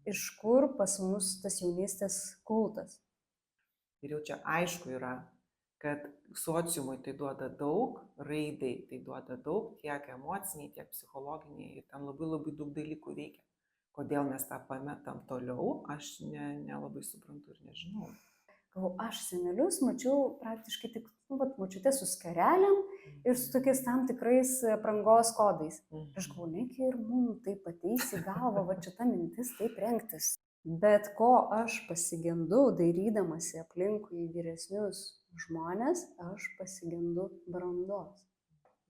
iš kur pas mus tas jaunystės kultas. Ir jau čia aišku yra, kad sociumui tai duoda daug, raidai tai duoda daug, tiek emociniai, tiek psichologiniai, ir ten labai labai daug dalykų veikia. Kodėl mes tą pametam toliau, aš nelabai suprantu ir nežinau. Aš senelius mačiau praktiškai tik, močiutė su skarelėm ir su tokiais tam tikrais aprangos kodais. Aš galvoju, negi ir mums taip ateis į galvą, va šita mintis taip rengtis. Bet ko aš pasigendu, dairydamasi aplinkui vyresnius žmonės, aš pasigendu brandos.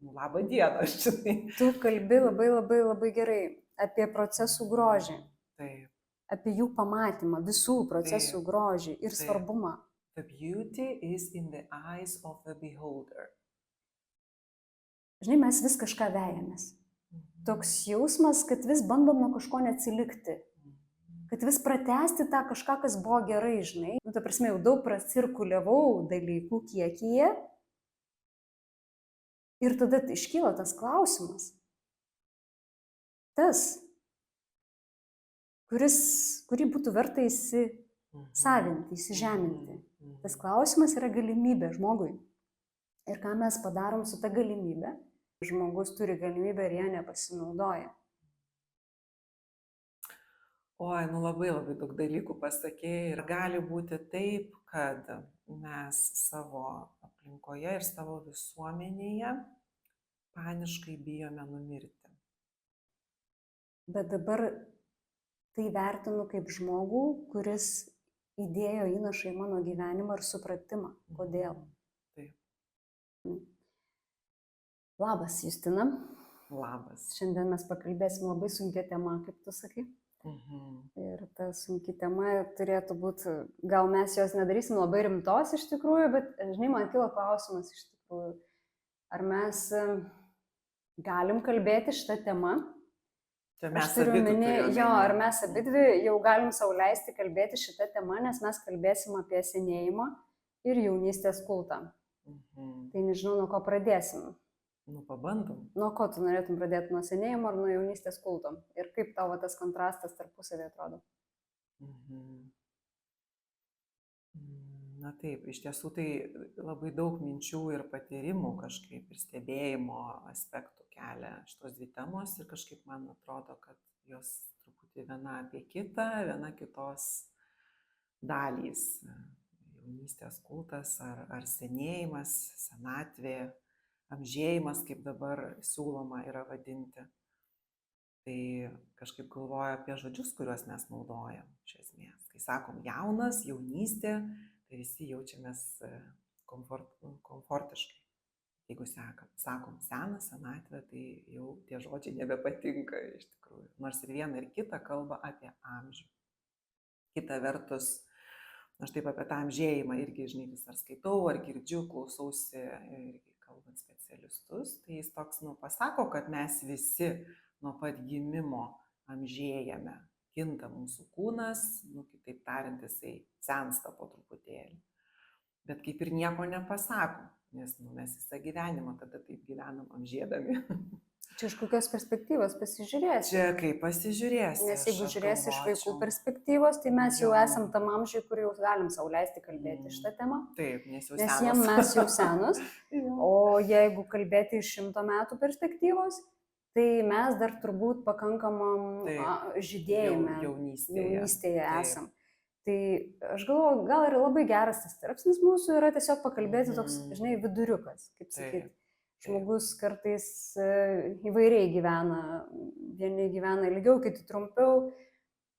Labą dieną, aš žinai. Tu kalbi labai labai labai gerai apie procesų grožį. Taip. Apie jų pamatymą, visų procesų grožį ir svarbumą. The beauty is in the eyes of the beholder. Žinai, mes vis kažką vejamės. Toks jausmas, kad vis bandom nuo kažko neatsilikti. Kad vis pratęsti tą kažką, kas buvo gerai, žinai. Ta prasme, jau daug pracirkuliavau dalykų kiekyje. Ir tada iškyla tas klausimas. Tas, kurį būtų verta įsisavinti, įsižeminti. Tas klausimas yra galimybė žmogui. Ir ką mes padarom su ta galimybė? Žmogus turi galimybę ir ją nepasinaudoja. Oi, labai labai daug dalykų pasakėjai. Ir gali būti taip, kad mes savo aplinkoje ir savo visuomenėje paniškai bijome numirti. Bet dabar tai vertinu kaip žmogų, kuris įdėjo įnašą į mano gyvenimą ir supratimą. Kodėl? Taip. Labas, Justina. Labas. Šiandien mes pakalbėsim labai sunkia tema, kaip tu sakai. Ir ta sunki tema turėtų būti, gal mes jos nedarysim labai rimtos iš tikrųjų, bet, žinai, man kilo klausimas iš tikrųjų, ar mes galim kalbėti šitą temą? Ar mes abidvi jau galim sau leisti kalbėti šitą temą, nes mes kalbėsim apie senėjimą ir jaunystės kultą. Tai nežinau, nuo ko pradėsim. Pabandom. Nuo ko tu norėtum pradėti, nuo senėjimo ar nuo jaunystės kulto? Ir kaip tavo tas kontrastas tarpusavį atrodo? Na taip, iš tiesų tai labai daug minčių ir patyrimų kažkaip ir stebėjimo aspektų kelia šitos dvi temos ir kažkaip man atrodo, kad jos truputį viena apie kitą, viena kitos dalys. Jaunystės kultas ar senėjimas, senatvė, amžėjimas, kaip dabar siūloma yra vadinti. Tai kažkaip galvoju apie žodžius, kuriuos mes naudojam iš esmės. Kai sakom jaunas, jaunystė, tai visi jaučiamės komfortiškai. Jeigu sakom senas, senatvė, tai jau tie žodžiai nebepatinka iš tikrųjų. Nors ir viena ir kita kalba apie amžių. Kita vertus, aš taip apie tą amžėjimą irgi, žinai, vis ar skaitau, ar girdžiu, klausausi irgi kalbant specialistus, tai jis toks, pasako, kad mes visi nuo pat gimimo amžėjame, kinta mūsų kūnas, kitaip tariant, jisai sensta po truputėlį. Bet kaip ir nieko nepasako, nes mes visą gyvenimą tada taip gyvenam amžėdami. Čia iš kokios perspektyvos pasižiūrėsi? Čia kaip pasižiūrėsi. Nes jeigu žiūrėsi iš vaikų perspektyvos, tai mes jau esam tam amžiui, kur jau galim sau leisti kalbėti šitą temą. Taip, nes jau senos. Nes mes jau senos. O jeigu kalbėti iš 100 metų perspektyvos, tai mes dar turbūt pakankamam žydėjime, jaunystėje esam. Tai aš galvoju, gal ir labai geras tas tarpsnis mūsų yra tiesiog pakalbėti toks, žinai, viduriukas, kaip sakyti. Žmogus kartais įvairiai gyvena, vieni gyvena ilgiau, kiti trumpiau,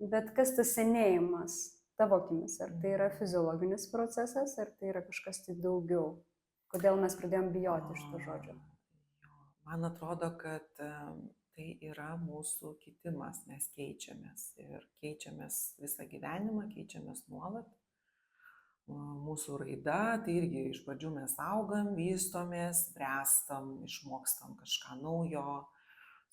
bet kas tas senėjimas tavo akimis? Ar tai yra fiziologinis procesas, ar tai yra kažkas tai daugiau? Kodėl mes pradėjom bijoti šito žodžio? Man atrodo, kad tai yra mūsų kitimas, mes keičiamės ir keičiamės visą gyvenimą, keičiamės nuolat. Mūsų raida, tai irgi iš pradžių mes augam, vystomės, brestam, išmokstam kažką naujo,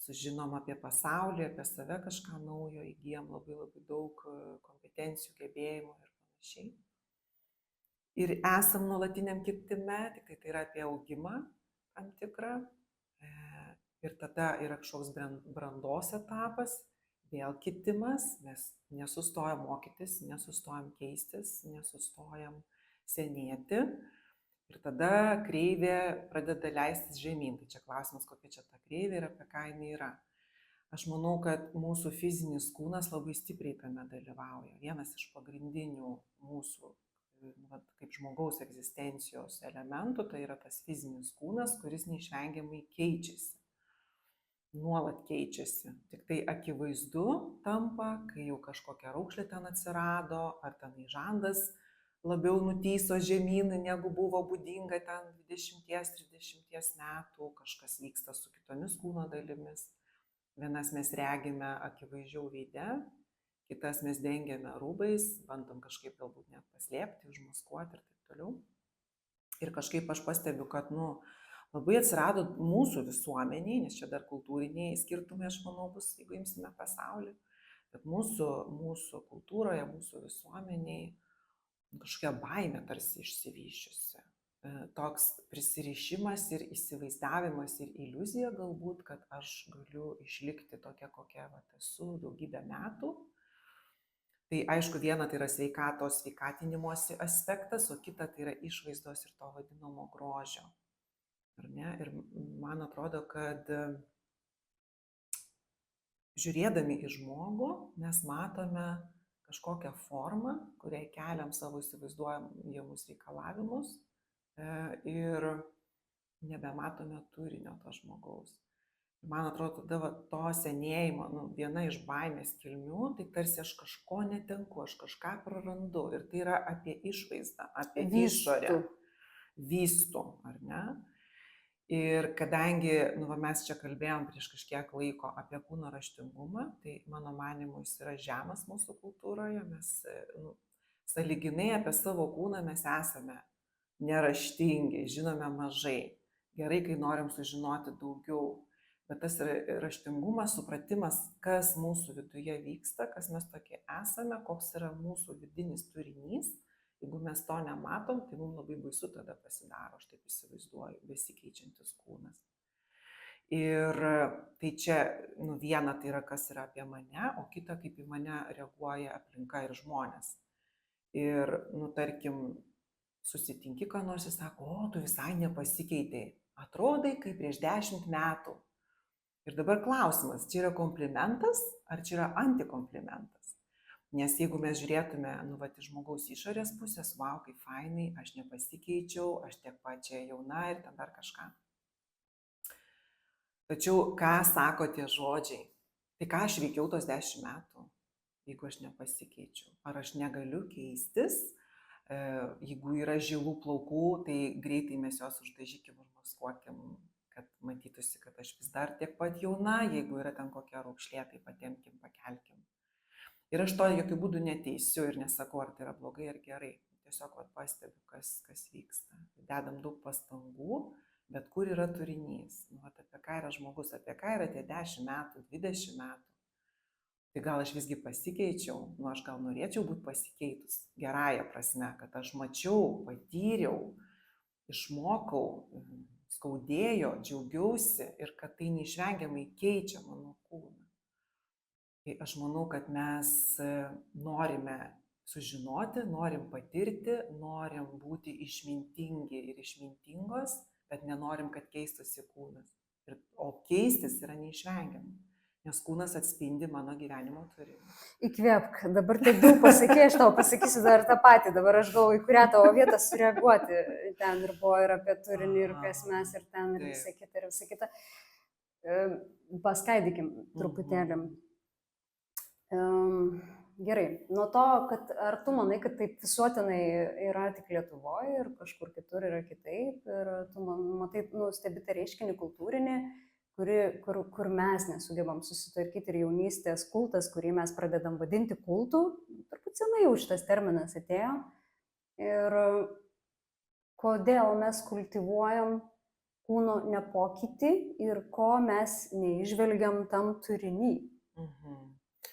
sužinom apie pasaulį, apie save kažką naujo, įgyjam labai labai daug kompetencijų, gebėjimų ir panašiai. Ir esam nuolatiniam kitime, tik tai yra apie augimą tam tikrą. Ir tada yra kažkoks brandos etapas, vėl kitimas, mes nesustojam mokytis, nesustojam keistis, nesustojam senėti ir tada kreivė pradeda leistis žemyn. Tai čia klausimas, kokia čia ta kreivė ir apie ką jinai yra. Aš manau, kad mūsų fizinis kūnas labai stipriai tame dalyvauja. Vienas iš pagrindinių mūsų kaip žmogaus egzistencijos elementų, tai yra tas fizinis kūnas, kuris neišvengiamai keičiasi. Nuolat keičiasi. Tik tai akivaizdu tampa, kai jau kažkokia raukšlė ten atsirado, ar ten žandas labiau nutyso žemyn, negu buvo būdinga ten 20-30 metų, kažkas vyksta su kitomis kūno dalimis. Vienas mes regime akivaizdžiau veide, kitas mes dengiame rūbais, bandom kažkaip galbūt net paslėpti, užmaskuoti ir taip toliau. Ir kažkaip aš pastebiu, kad labai atsirado mūsų visuomeniai, nes čia dar kultūriniai skirtumai, aš manau, bus, jeigu imsime pasaulį, bet mūsų kultūroje, mūsų visuomeniai kažkokia baimė tarsi išsivyščiusi. Toks prisirišimas ir įsivaizdavimas ir iliuzija galbūt, kad aš galiu išlikti tokia, kokia esu daugybę metų. Tai aišku, viena tai yra sveikatinimosi aspektas, o kita tai yra išvaizdos ir to vadinamo grožio. Ar ne? Ir man atrodo, kad žiūrėdami į žmogų mes matome kažkokią formą, kuriai keliam savo įsivaizduojamus reikalavimus ir nebematome turinio to žmogaus. Man atrodo, tada to senėjimo, viena iš baimės kilmių, tai tarsi aš kažko netenku, aš kažką prarandu. Ir tai yra apie išvaizdą, apie išorę. Vystų, ar ne? Ir kadangi mes čia kalbėjom prieš kažkiek laiko apie kūno raštingumą, tai mano manymu jis yra žemas mūsų kultūroje. Mes sąlyginai apie savo kūną mes esame neraštingi, žinome mažai. Gerai, kai norim sužinoti daugiau. Bet tas raštingumas, supratimas, kas mūsų viduje vyksta, kas mes tokie esame, koks yra mūsų vidinis turinys. Jeigu mes to nematom, tai mums labai baisu tada pasidaro, aš taip įsivaizduoju, besikeičiantis kūnas. Ir tai čia, viena tai yra, kas yra apie mane, o kita, kaip į mane reaguoja aplinka ir žmonės. Ir, tarkim, susitinki, ką nors ir sako, o, tu visai nepasikeitei, atrodai kaip prieš 10 metų. Ir dabar klausimas, čia yra komplimentas ar čia yra antikomplimentas? Nes jeigu mes žiūrėtume, iš žmogaus išorės pusės, wow, kaip fainai, aš nepasikeičiau, aš tiek pačia jauna ir ten dar kažką. Tačiau, ką sako tie žodžiai? Tai ką aš veikiau tos 10 metų, jeigu aš nepasikeičiau? Ar aš negaliu keistis? Jeigu yra žilų plaukų, tai greitai mes juos uždažykim, užmaskuokim, kad matytųsi, kad aš vis dar tiek pat jauna, jeigu yra ten kokia raukšlė, tai patemkim, pakelkim. Ir aš to jokių būdų neteisiu ir nesakau, ar tai yra blogai ar gerai. Tiesiog pastebiu, kas vyksta. Dedam daug pastangų, bet kur yra turinys? Apie ką yra žmogus, apie ką yra tie 10 metų, 20 metų. Tai gal aš visgi pasikeičiau, aš gal norėčiau būti pasikeitus gerąją prasme, kad aš mačiau, patyriau, išmokau, skaudėjo, džiaugiausi ir kad tai neišvengiamai keičia mano kūną. Tai aš manau, kad mes norime sužinoti, norim patirti, norim būti išmintingi ir išmintingos, bet nenorim, kad keistųsi kūnas. O keistis yra neišvengiama, nes kūnas atspindi mano gyvenimo turinį. Įkvėpk, dabar taip daug pasakė, aš tau pasakysiu dar tą patį, dabar aš galvoju, kurią tavo vietą sureaguoti. Ten ir buvo ir apie turinį, ir kas mes, ir ten, ir visa kita, ir visa kita. Paskaidykim truputėlį. Gerai, nuo to, kad ar tu manai, kad taip visuotinai yra tik Lietuvoje ir kažkur kitur yra kitaip, ir tu matai, stebi tą reiškinį kultūrinį, kur mes nesugebam susitvarkyti, ir jaunystės kultas, kurį mes pradedam vadinti kultu, turbūt senai jau šitas terminas atėjo. Ir kodėl mes kultivuojam kūno nepokytį ir ko mes neižvelgiam tam turinį.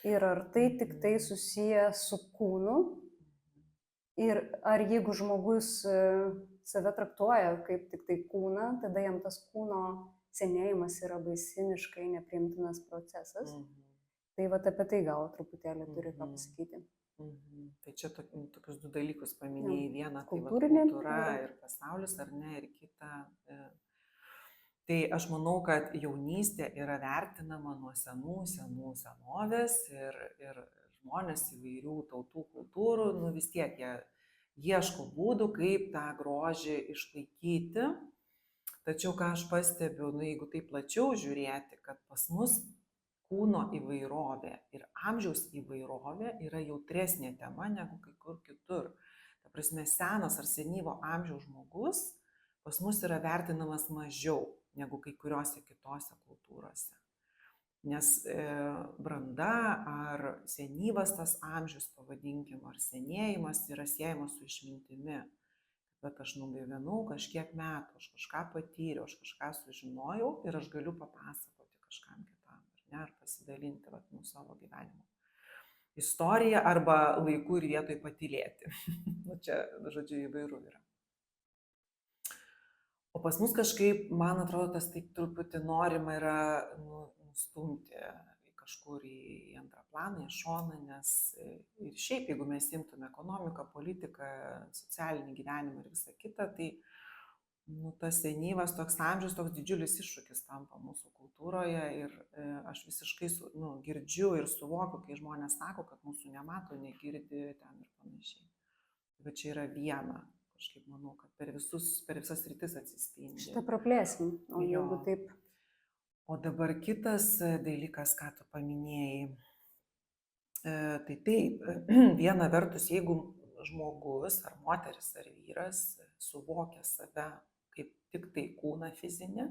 Ir ar tai tik tai susiję su kūnu, ir ar jeigu žmogus save traktuoja kaip tik tai kūną, tada jam tas kūno senėjimas yra baisiniškai nepriimtinas procesas. Tai va apie tai gal truputėlį turi ką pasakyti. Tai čia tokius du dalykus paminėjai. Vieną, tai kultūrinė kultūra ir pasaulis, ar ne, ir kita. Tai aš manau, kad jaunystė yra vertinama nuo senovės ir žmonės įvairių tautų, kultūrų, vis tiek jie ieško būdų, kaip tą grožį išlaikyti. Tačiau, ką aš pastebiu, jeigu taip plačiau žiūrėti, kad pas mus kūno įvairovė ir amžiaus įvairovė yra jautresnė tema negu kai kur kitur. Ta prasme, senas ar senyvo amžiaus žmogus pas mus yra vertinamas mažiau negu kai kuriuose kitose kultūrose. Nes branda ar senyvas tas amžius, pavadinkim, ar senėjimas yra siejamas su išmintimi. Bet aš nugyvenau kažkiek metų, aš kažką patyriau, aš kažką sužinojau ir aš galiu papasakoti kažkam kitam, ar pasidalinti savo gyvenimo istoriją arba laiku ir vietoj patylėti. Čia, žodžiu, įvairu yra. O pas mus kažkaip, man atrodo, tas taip truputį norima yra nustumti kažkur į antrą planą, į šoną, nes ir šiaip, jeigu mes imtume ekonomiką, politiką, socialinį gyvenimą ir visą kitą, tai tas senyvas toks amžius, toks didžiulis iššūkis tampa mūsų kultūroje ir aš visiškai girdžiu ir suvokiu, kai žmonės sako, kad mūsų nemato, negirdi ten ir panašiai. Bet čia yra viena. Kažkaip manau, kad per visas rytis atsispindi. Šitą praplėsim, o jeigu taip. O dabar kitas dalykas, ką tu paminėjai. Tai taip, viena vertus, jeigu žmogus, ar moteris, ar vyras suvokia save kaip tik tai kūną fizinį,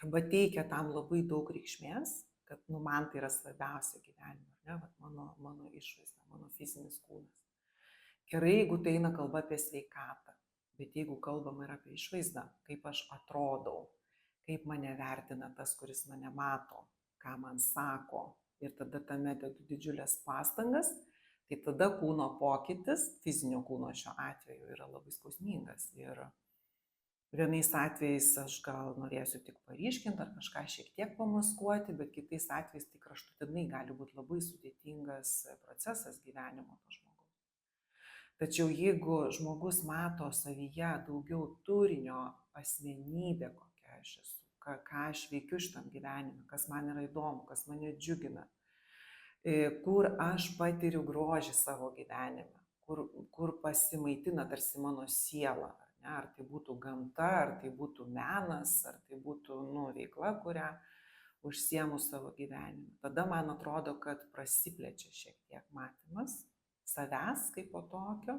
arba teikia tam labai daug reikšmės, kad man tai yra svarbiausia gyvenime, ne? Mano išvaizda, mano fizinis kūnas. Gerai, jeigu tai eina kalba apie sveikatą, bet jeigu kalbama ir apie išvaizdą, kaip aš atrodau, kaip mane vertina tas, kuris mane mato, ką man sako, ir tada tame dedu didžiulės pastangas, tai tada kūno pokytis, fizinio kūno šiuo atveju, yra labai skausmingas. Ir vienais atvejais aš gal norėsiu tik paryškinti ar kažką šiek tiek pamaskuoti, bet kitais atvejais tai kraštutinai gali būti labai sudėtingas procesas gyvenimo to žmogaus. Tačiau jeigu žmogus mato savyje daugiau turinio, asmenybę, kokia aš esu, ką aš veikiu šitam gyvenime, kas man yra įdomu, kas mane džiugina, kur aš patiriu grožį savo gyvenime, kur pasimaitina tarsi mano siela, ar tai būtų gamta, ar tai būtų menas, ar tai būtų veikla, kurią užsiemu savo gyvenime. Tada man atrodo, kad prasiplečia šiek tiek matymas savęs kaip po tokio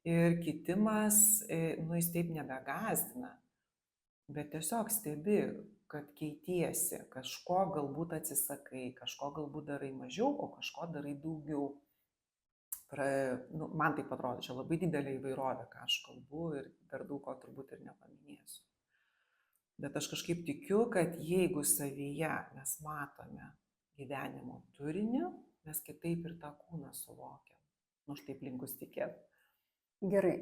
ir kitimas, jis taip nebegąsdina, bet tiesiog stebi, kad keitiesi, kažko galbūt atsisakai, kažko galbūt darai mažiau, o kažko darai daugiau. Man taip atrodo, čia labai didelė įvairovė, ką aš kalbu ir dar daug ko turbūt ir nepaminėsiu. Bet aš kažkaip tikiu, kad jeigu savyje mes matome gyvenimo turinį, mes kitaip ir tą kūną suvokiam. Aš taip linkus tikėti. Gerai,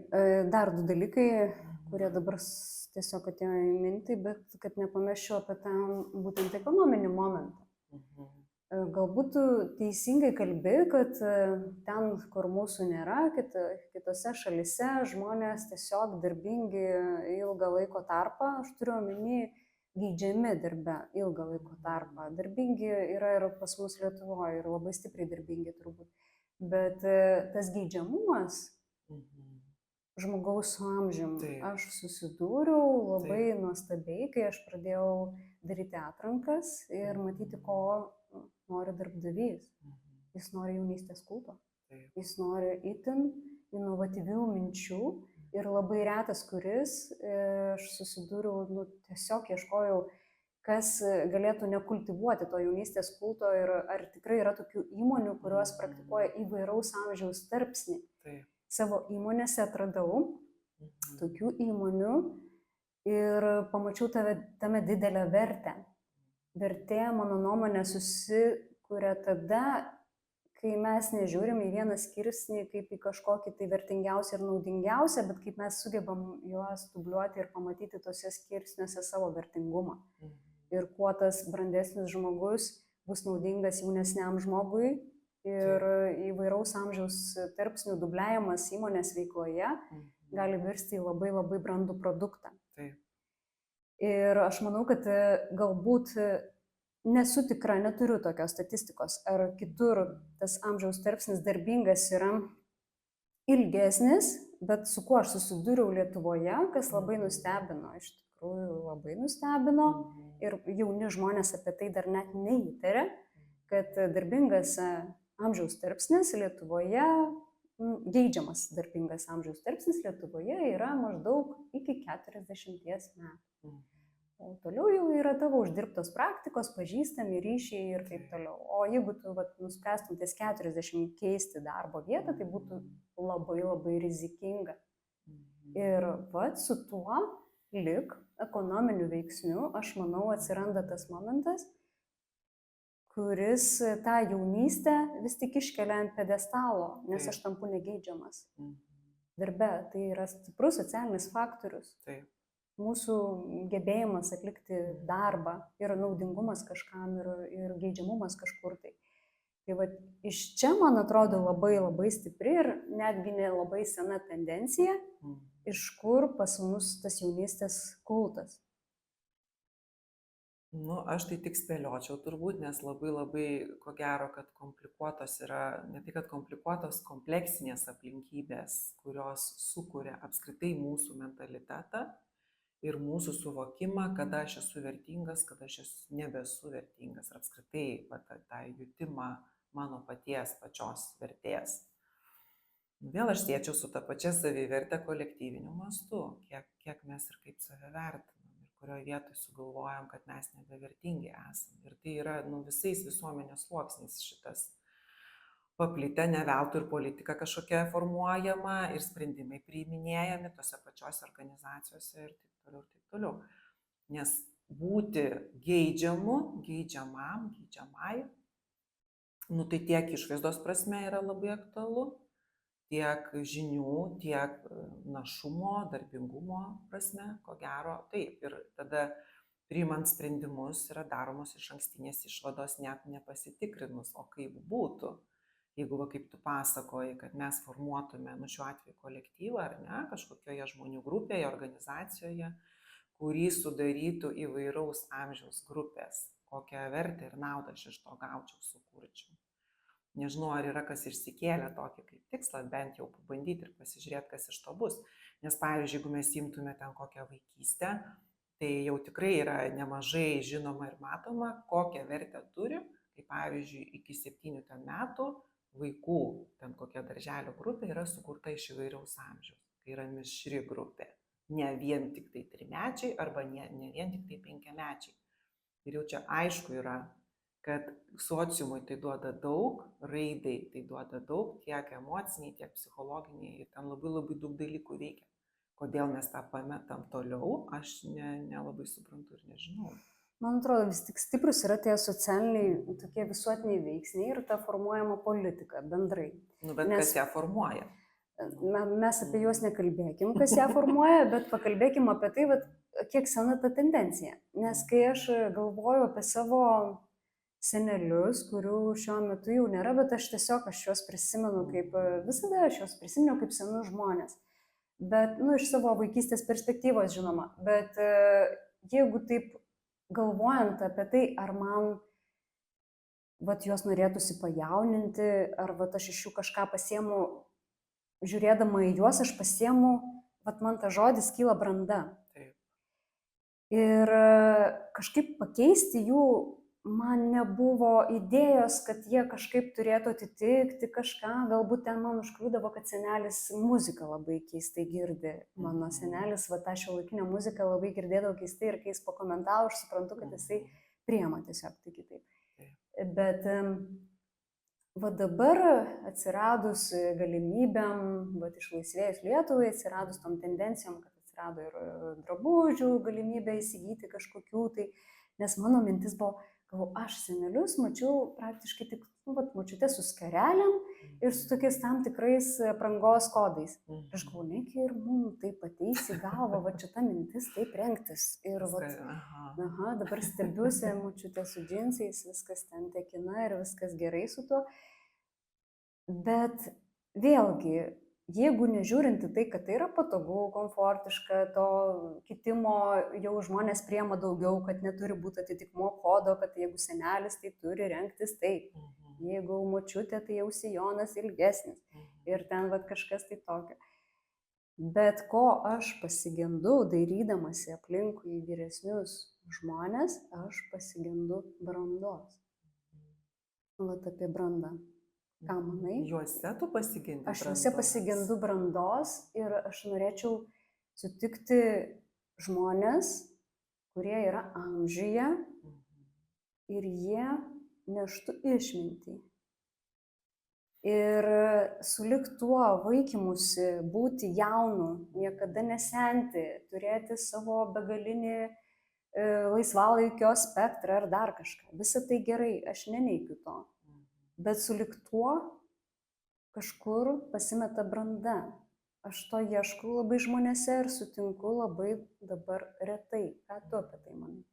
dar du dalykai, kurie dabar tiesiog atėjo į mintį, bet kad nepameščiau apie tą būtent ekonominį momentą. Galbūt tu teisingai kalbi, kad ten, kur mūsų nėra, kitose šalise žmonės tiesiog darbingi ilgą laiko tarpą, aš turiu omeny geidžiami darbe ilgą laiko tarpą. Darbingi yra ir pas mus Lietuvoje, ir labai stipriai darbingi turbūt. Bet tas geidžiamumas žmogaus su amžiumi, aš susidūriau labai nuostabiai, kai aš pradėjau daryti atrankas ir matyti, ko nori darbdavys. Jis nori jaunystės kulto, jis nori itin inovatyvių minčių ir labai retas, kuris aš susidūriau, tiesiog ieškojau, kas galėtų nekultivuoti to jaunystės kulto ir ar tikrai yra tokių įmonių, kurios praktikuoja įvairaus amžiaus tarpsnį. Savo įmonėse atradau tokių įmonių ir pamačiau tame didelę vertę. Vertė, mano nuomonė, susikuria tada, kai mes nežiūrim į vieną skirsnį kaip į kažkokį tai vertingiausią ir naudingiausią, bet kaip mes sugebam juos dubliuoti ir pamatyti tose skirsniuose savo vertingumą. Ir kuo tas brandesnis žmogus, bus naudingas jaunesniam žmogui ir įvairaus amžiaus tarpsnių dubliavimas įmonės veikloje gali virsti į labai labai brandų produktą. Taip. Ir aš manau, kad galbūt nesu tikra, neturiu tokios statistikos, ar kitur tas amžiaus tarpsnis darbingas yra ilgesnis, bet su kuo aš susidūriau Lietuvoje, kas labai nustebino, iš tikrųjų labai nustebino ir jauni žmonės apie tai dar net neįtarė, kad darbingas amžiaus tarpsnis Lietuvoje, geidžiamas darbingas amžiaus tarpsnis Lietuvoje yra maždaug iki 40 metų. O toliau jau yra tavo uždirbtos praktikos, pažįstami ryšiai ir taip toliau. O jeigu tu nuspręstum ties 40 keisti darbo vietą, tai būtų labai labai rizikinga. Ir su tuo lik ekonominiu veiksniu, aš manau, atsiranda tas momentas, kuris tą jaunystę vis tik iškelia ant pedestalo, nes aš tampu negeidžiamas. Darbe tai yra stiprus socialinis faktorius. Taip. Mūsų gebėjimas atlikti darbą ir naudingumas kažkam ir geidžiamumas kažkur tai. Tai iš čia, man atrodo, labai labai stipri ir netgi nelabai sena tendencija, iš kur pas mus tas jaunystės kultas. Aš tai tik spėliočiau turbūt, nes labai ko gero, kad komplikuotos yra, ne tai kad komplikuotos, kompleksinės aplinkybės, kurios sukuria apskritai mūsų mentalitetą ir mūsų suvokimą, kada aš esu vertingas, kada aš nebesu vertingas, ir apskritai tą jutimą mano pačios vertės. Vėl aš siečiau su ta pačia savivertė kolektyviniu mastu, kiek mes ir kaip save vertinam, ir kurioje vietoje sugalvojam, kad mes nebevertingi esam. Ir tai yra visais visuomenės sluoksniais šitas paplitę, ne veltui ir politika kažkokia formuojama, ir sprendimai priiminėjami tose pačiose organizacijose ir taip toliau. Nes būti geidžiamu, geidžiamam, geidžiamai, tai tiek išvaizdos prasme yra labai aktualu, tiek žinių, tiek našumo, darbingumo prasme, ko gero, taip. Ir tada priimant sprendimus yra daromos išankstinės išvados net nepasitikrinus, o kaip būtų. Jeigu, kaip tu pasakoji, kad mes formuotume, šiuo atveju kolektyvą, ar ne, kažkokioje žmonių grupėje, organizacijoje, kurį sudarytų įvairaus amžiaus grupės, kokią vertę ir naudą aš iš to gaučiau, sukurčiau. Nežinau, ar yra kas išsikėlė tokį kaip tikslą, bent jau pabandyti ir pasižiūrėti, kas iš to bus. Nes, pavyzdžiui, jeigu mes imtume ten kokią vaikystę, tai jau tikrai yra nemažai žinoma ir matoma, kokią vertę turi, kaip pavyzdžiui, iki 7 metų vaikų, ten kokia darželio grupė yra sukurta iš įvairiaus amžiaus. Tai yra mišri grupė. Ne vien tik tai 3-mečiai arba ne vien tik tai 5-mečiai. Ir jau čia aišku yra, kad sociumui tai duoda daug, raidai tai duoda daug, tiek emociniai, tiek psichologiniai, ir ten labai daug dalykų veikia. Kodėl mes tą pametam toliau, aš nelabai suprantu ir nežinau. Man atrodo, vis tik stiprus yra tie socialiniai, tokie visuotiniai veiksniai ir ta formuojama politika bendrai. Bet kas ją formuoja? Mes apie juos nekalbėkim, kas ją formuoja, bet pakalbėkim apie tai, kiek sena ta tendencija. Nes kai aš galvoju apie savo senelius, kurių šiuo metu jau nėra, bet aš juos prisimenu kaip, visada aš juos prisimenu kaip senus žmonės. Bet, iš savo vaikystės perspektyvos, žinoma. Bet jeigu taip galvojant apie tai, ar man juos norėtųsi pajauninti, ar aš iš jų kažką pasiemu, žiūrėdama į juos, aš pasiemu, man ta žodis kyla branda. Taip. Ir kažkaip pakeisti jų man nebuvo idėjos, kad jie kažkaip turėtų atitikti kažką, galbūt ten man užkliūdavo, kad senelis muziką labai keistai girdi. Mano senelis, tą šiuolaikinę muziką labai girdėdavo keistai ir kai jis pakomentavo, aš suprantu, kad jisai priima tiesiog tai kitaip. Bet dabar atsiradus galimybėm, išlaisvėjus Lietuvai, atsiradus tom tendencijom, kad atsirado ir drabužių galimybė įsigyti kažkokių, tai nes mano mintis buvo, aš senelius mačiau praktiškai tik močiutė su skarelėm ir su tokiais tam tikrais aprangos kodais. Aš galvoju, negi ir mums taip ateis į galvą, va čia ta mintis taip rengtis. Ir dabar stebiuosi, močiutė su džinsais, viskas ten tekina ir viskas gerai su tuo. Bet vėlgi, jeigu nežiūrinti tai, kad tai yra patogu, komfortiška, to kitimo jau žmonės priema daugiau, kad neturi būti atitikmo kodo, kad jeigu senelis, tai turi rengtis taip. Jeigu močiutė, tai jau sijonas ilgesnis. Ir ten kažkas tai tokio. Bet ko aš pasigendu, dairydamasi aplinkui vyresnius žmonės, aš pasigendu brandos. Apie brandą. Ką manai? Juose tu pasigendi brandos? Aš juose pasigendu brandos ir aš norėčiau sutikti žmonės, kurie yra amžiuje ir jie neštų išmintį. Ir sulig tuo vaikymusi, būti jaunu, niekada nesenti, turėti savo begalinį laisvalaikio spektrą ar dar kažką. Visa tai gerai, aš neneigiu to. Bet sulig tuo kažkur pasimeta branda. Aš to ieškau labai žmonėse ir sutinku labai dabar retai. Ką tu apie tai manai?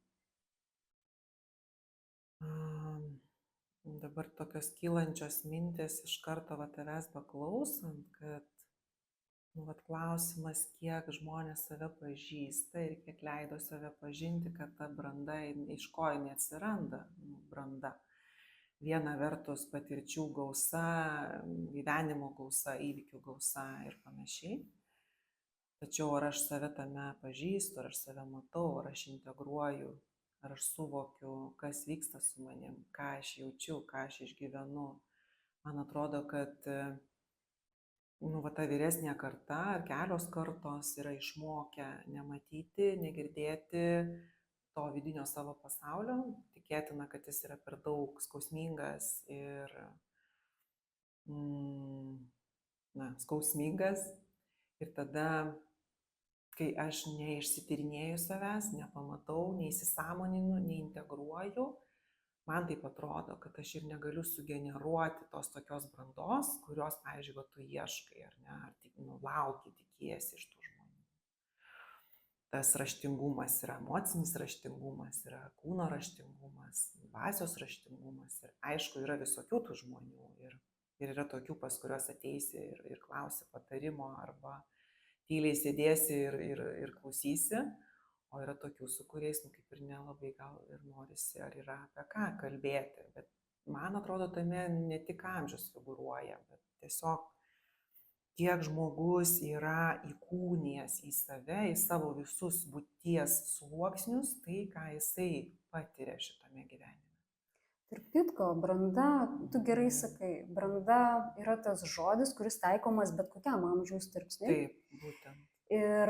Dabar tokios kylančios mintis iš karto tavęs beklausant, kad klausimas, kiek žmonės save pažįsta ir kiek leido save pažinti, kad ta branda, iš ko jinai atsiranda, branda. Viena vertus patirčių gausa, gyvenimo gausa, įvykių gausa ir panašiai. Tačiau ar aš save tame pažįstu, ar aš save matau, ar aš integruoju, ar aš suvokiu, kas vyksta su manim, ką aš jaučiu, ką aš išgyvenu. Man atrodo, kad ta vyresnė karta ar kelios kartos yra išmokę nematyti, negirdėti to vidinio savo pasaulio. Tikėtina, kad jis yra per daug skausmingas ir skausmingas. Ir tada, kai aš neišsityrinėju savęs, nepamatau, neįsisąmoninu, neintegruoju, man taip atrodo, kad aš ir negaliu sugeneruoti tos tokios brandos, kurios, pavyzdžiui, tu ieškai, ar ne, ar lauki, tikiesi iš tų žmonių. Tas raštingumas yra emocinis raštingumas, yra kūno raštingumas, dvasios raštingumas. Ir aišku, yra visokių tų žmonių. Ir yra tokių, pas kuriuos ateisi ir klausi patarimo, arba tyliai sėdėsi ir klausysi. O yra tokių, su kuriais, kaip ir nelabai gal ir norisi, ar yra apie ką kalbėti. Bet man atrodo, tame ne tik amžius figūruoja, bet tiesiog kiek žmogus yra įkūnijęs į save, į savo visus būties sluoksnius, tai, ką jisai patiria šitame gyvenime. Tarp kitko, branda, tu gerai sakai, branda yra tas žodis, kuris taikomas bet kokiam amžiaus tarpsniui. Taip, būtent. Ir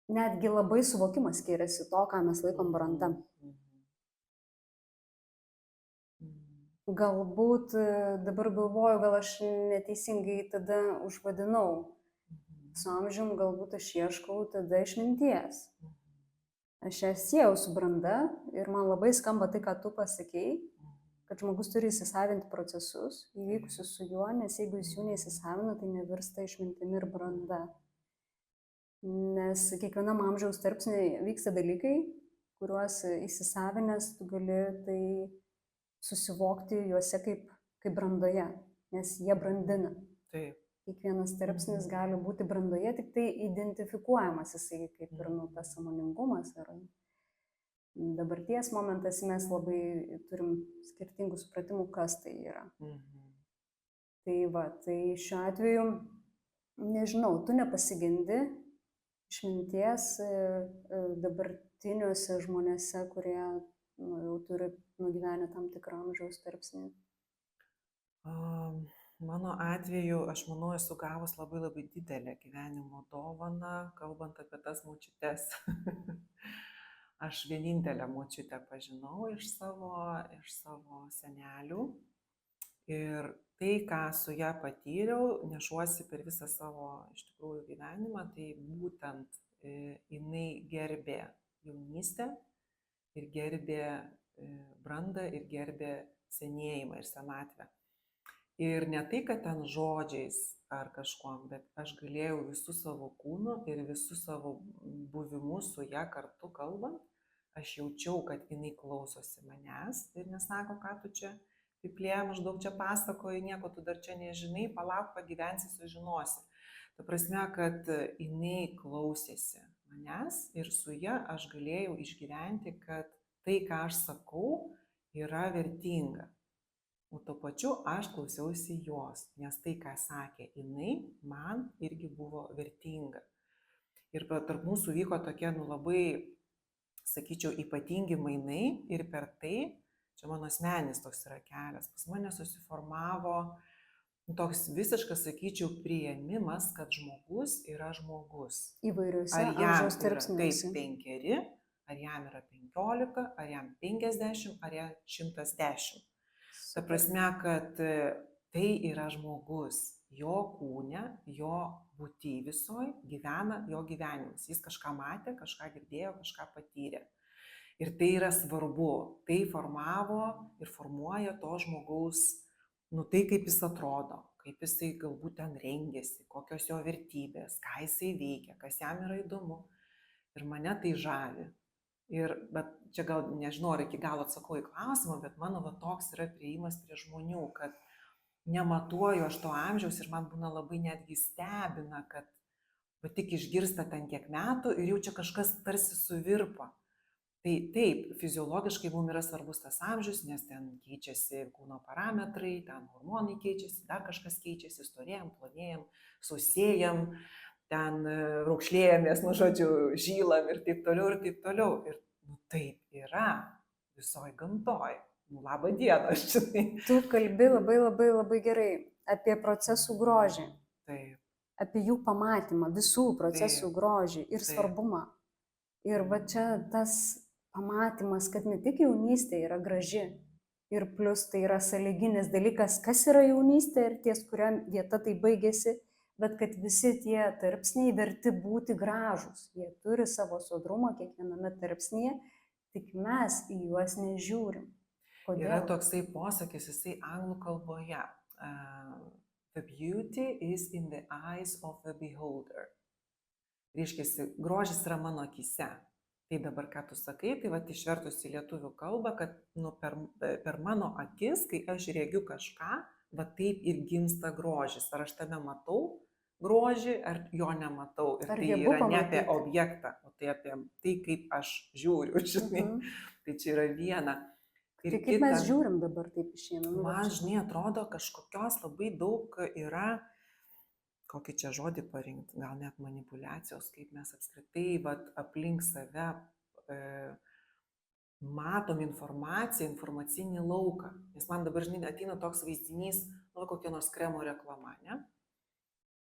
netgi labai suvokimas skiriasi to, ką mes laikom branda. Galbūt dabar galvoju, gal aš neteisingai tada užvadinau. Su amžium galbūt aš ieškau tada išminties. Aš ją siejau su branda ir man labai skamba tai, ką tu pasakei, kad žmogus turi įsisavinti procesus, įvykusius su juo, nes jeigu jis jų neįsisavina, tai nevirsta išmintimi ir branda. Nes kiekvienam amžiaus tarpsniui vyksta dalykai, kuriuos įsisavinęs tu gali tai susivokti juose kaip brandoje, nes jie brandina. Taip. Kiekvienas tarpsnis gali būti brandoje, tik tai identifikuojamas jisai kaip ir tas sąmoningumas. Ir dabarties momentas mes labai turim skirtingų supratimų, kas tai yra. Tai šiuo atveju, nežinau, tu nepasigendi išminties dabartiniuose žmonėse, kurie jau turi nugyvenę tam tikrą amžiaus tarpsnį. Mano atveju, aš manau, esu gavus labai didelę gyvenimo dovaną, kalbant apie tas močiutes. Aš vienintelę močiutę pažinau iš savo senelių. Ir tai, ką su ją patyriau, nešuosi per visą savo iš tikrųjų gyvenimą, tai būtent jinai gerbė jaunystę ir gerbė brandą ir gerbė senėjimą ir senatvę. Ir ne tai, kad ten žodžiais ar kažkuom, bet aš galėjau visų savo kūnu ir visų savo buvimu su ją kartu kalbant, aš jaučiau, kad jinai klausosi manęs ir nesako, ką tu čia piplė, maždaug čia pasakoji, nieko tu dar čia nežinai, palauk, pagyvensi, sužinosi. Ta prasme, kad jinai klausėsi manęs ir su ja aš galėjau išgyventi, kad tai, ką aš sakau, yra vertinga. O tuo pačiu aš klausiausi jos, nes tai, ką sakė jinai, man irgi buvo vertinga. Ir tarp mūsų vyko tokie, labai, sakyčiau, ypatingi mainai ir per tai, čia mano asmeninis toks yra kelias, pas mane susiformavo toks visiškas, sakyčiau, priėmimas, kad žmogus yra žmogus. Įvairiuose amžiaus tarpsniuose. Ar jam taip 5, ar jam yra 15, ar jam 50, ar jam 110. Ta prasme, kad tai yra žmogus, jo kūne, jo būty visoj gyvena jo gyvenimus. Jis kažką matė, kažką girdėjo, kažką patyrė. Ir tai yra svarbu, tai formavo ir formuoja to žmogaus, tai kaip jis atrodo, kaip jisai galbūt ten rengiasi, kokios jo vertybės, ką jisai veikia, kas jam yra įdomu. Ir mane tai žavi. Bet čia gal nežinau, ar iki galo atsakau į klausimą, bet mano toks yra priėjimas prie žmonių, kad nematuoju aš to amžiaus ir man būna labai netgi stebina, kad tik išgirsta ten kiek metų ir jau čia kažkas tarsi suvirpa. Tai taip, fiziologiškai mums yra svarbus tas amžius, nes ten keičiasi kūno parametrai, ten hormonai keičiasi, dar kažkas keičiasi, storėjam, plonėjam, sausėjam, ten raukšlėjamės, žodžiu, žylam ir taip toliau, ir taip toliau. Ir taip yra visoje gamtoje. Labą dieną, aš žinai. Tu kalbi labai gerai apie procesų grožį. Taip. Apie jų pamatymą, visų procesų grožį ir svarbumą. Ir va čia tas pamatymas, kad ne tik jaunystė yra graži, ir plus tai yra sąlyginis dalykas, kas yra jaunystė ir ties kuria vieta tai baigėsi, bet kad visi tie tarpsniai verti būti gražūs. Jie turi savo sodrumą kiekviename tarpsnyje, tik mes į juos nežiūrim. Kodėl? Yra toksai posakis, jisai anglų kalboje. The beauty is in the eyes of the beholder. Reiškia, grožis yra mano akyse. Tai dabar, ką tu sakai, tai išvertus į lietuvių kalbą, kad per mano akis, kai aš regiu kažką, taip ir gimsta grožis. Ar aš tame matau grožį, ar jo nematau. Ir tai yra ne apie objektą, o tai apie tai, kaip aš žiūriu, žinai. Tai čia yra viena. Tai kaip mes žiūrim dabar taip išėmė? Man, žinai, atrodo, kažkokios labai daug yra, kokį čia žodį parinkti, gal net manipulacijos, kaip mes apskritai aplink save matom informaciją, informacinį lauką. Nes man dabar, žinai, ateina toks vaizdinys, kokia nors kremo reklama, ne?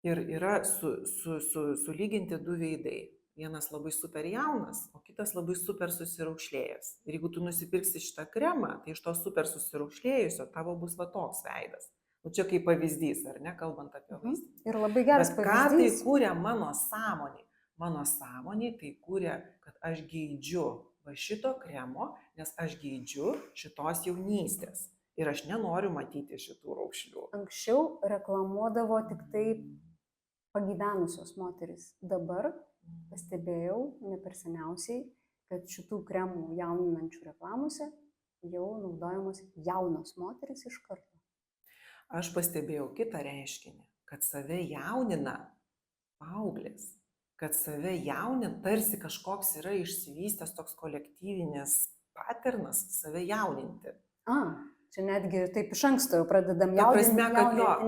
Ir yra sulyginti du veidai. Vienas labai super jaunas, o kitas labai super susiraukšlėjęs. Ir jeigu tu nusipirksi šitą kremą, tai iš to super susiraukšlėjusio tavo bus toks veidas. Čia kaip pavyzdys, ar ne, kalbant apie vaizdinį. Ir labai geras pavyzdys. Ką tai kūrė mano sąmonė? Mano sąmonė tai kūrė, kad aš geidžiu šito kremo, nes aš geidžiu šitos jaunystės. Ir aš nenoriu matyti šitų raukšlių. Anksčiau reklamuodavo tik tai pagyvenusios moterys. Dabar pastebėjau, ne per seniausiai, kad šitų kremų jauninančių reklamose jau naudojamos jaunos moterys iš karto. Aš pastebėjau kitą reiškinį, kad save jaunina paauglės, kad save jaunina, tarsi kažkoks yra išsivystęs toks kolektyvinis paternas save jauninti. Čia netgi taip iš anksto jau pradedam jauninti,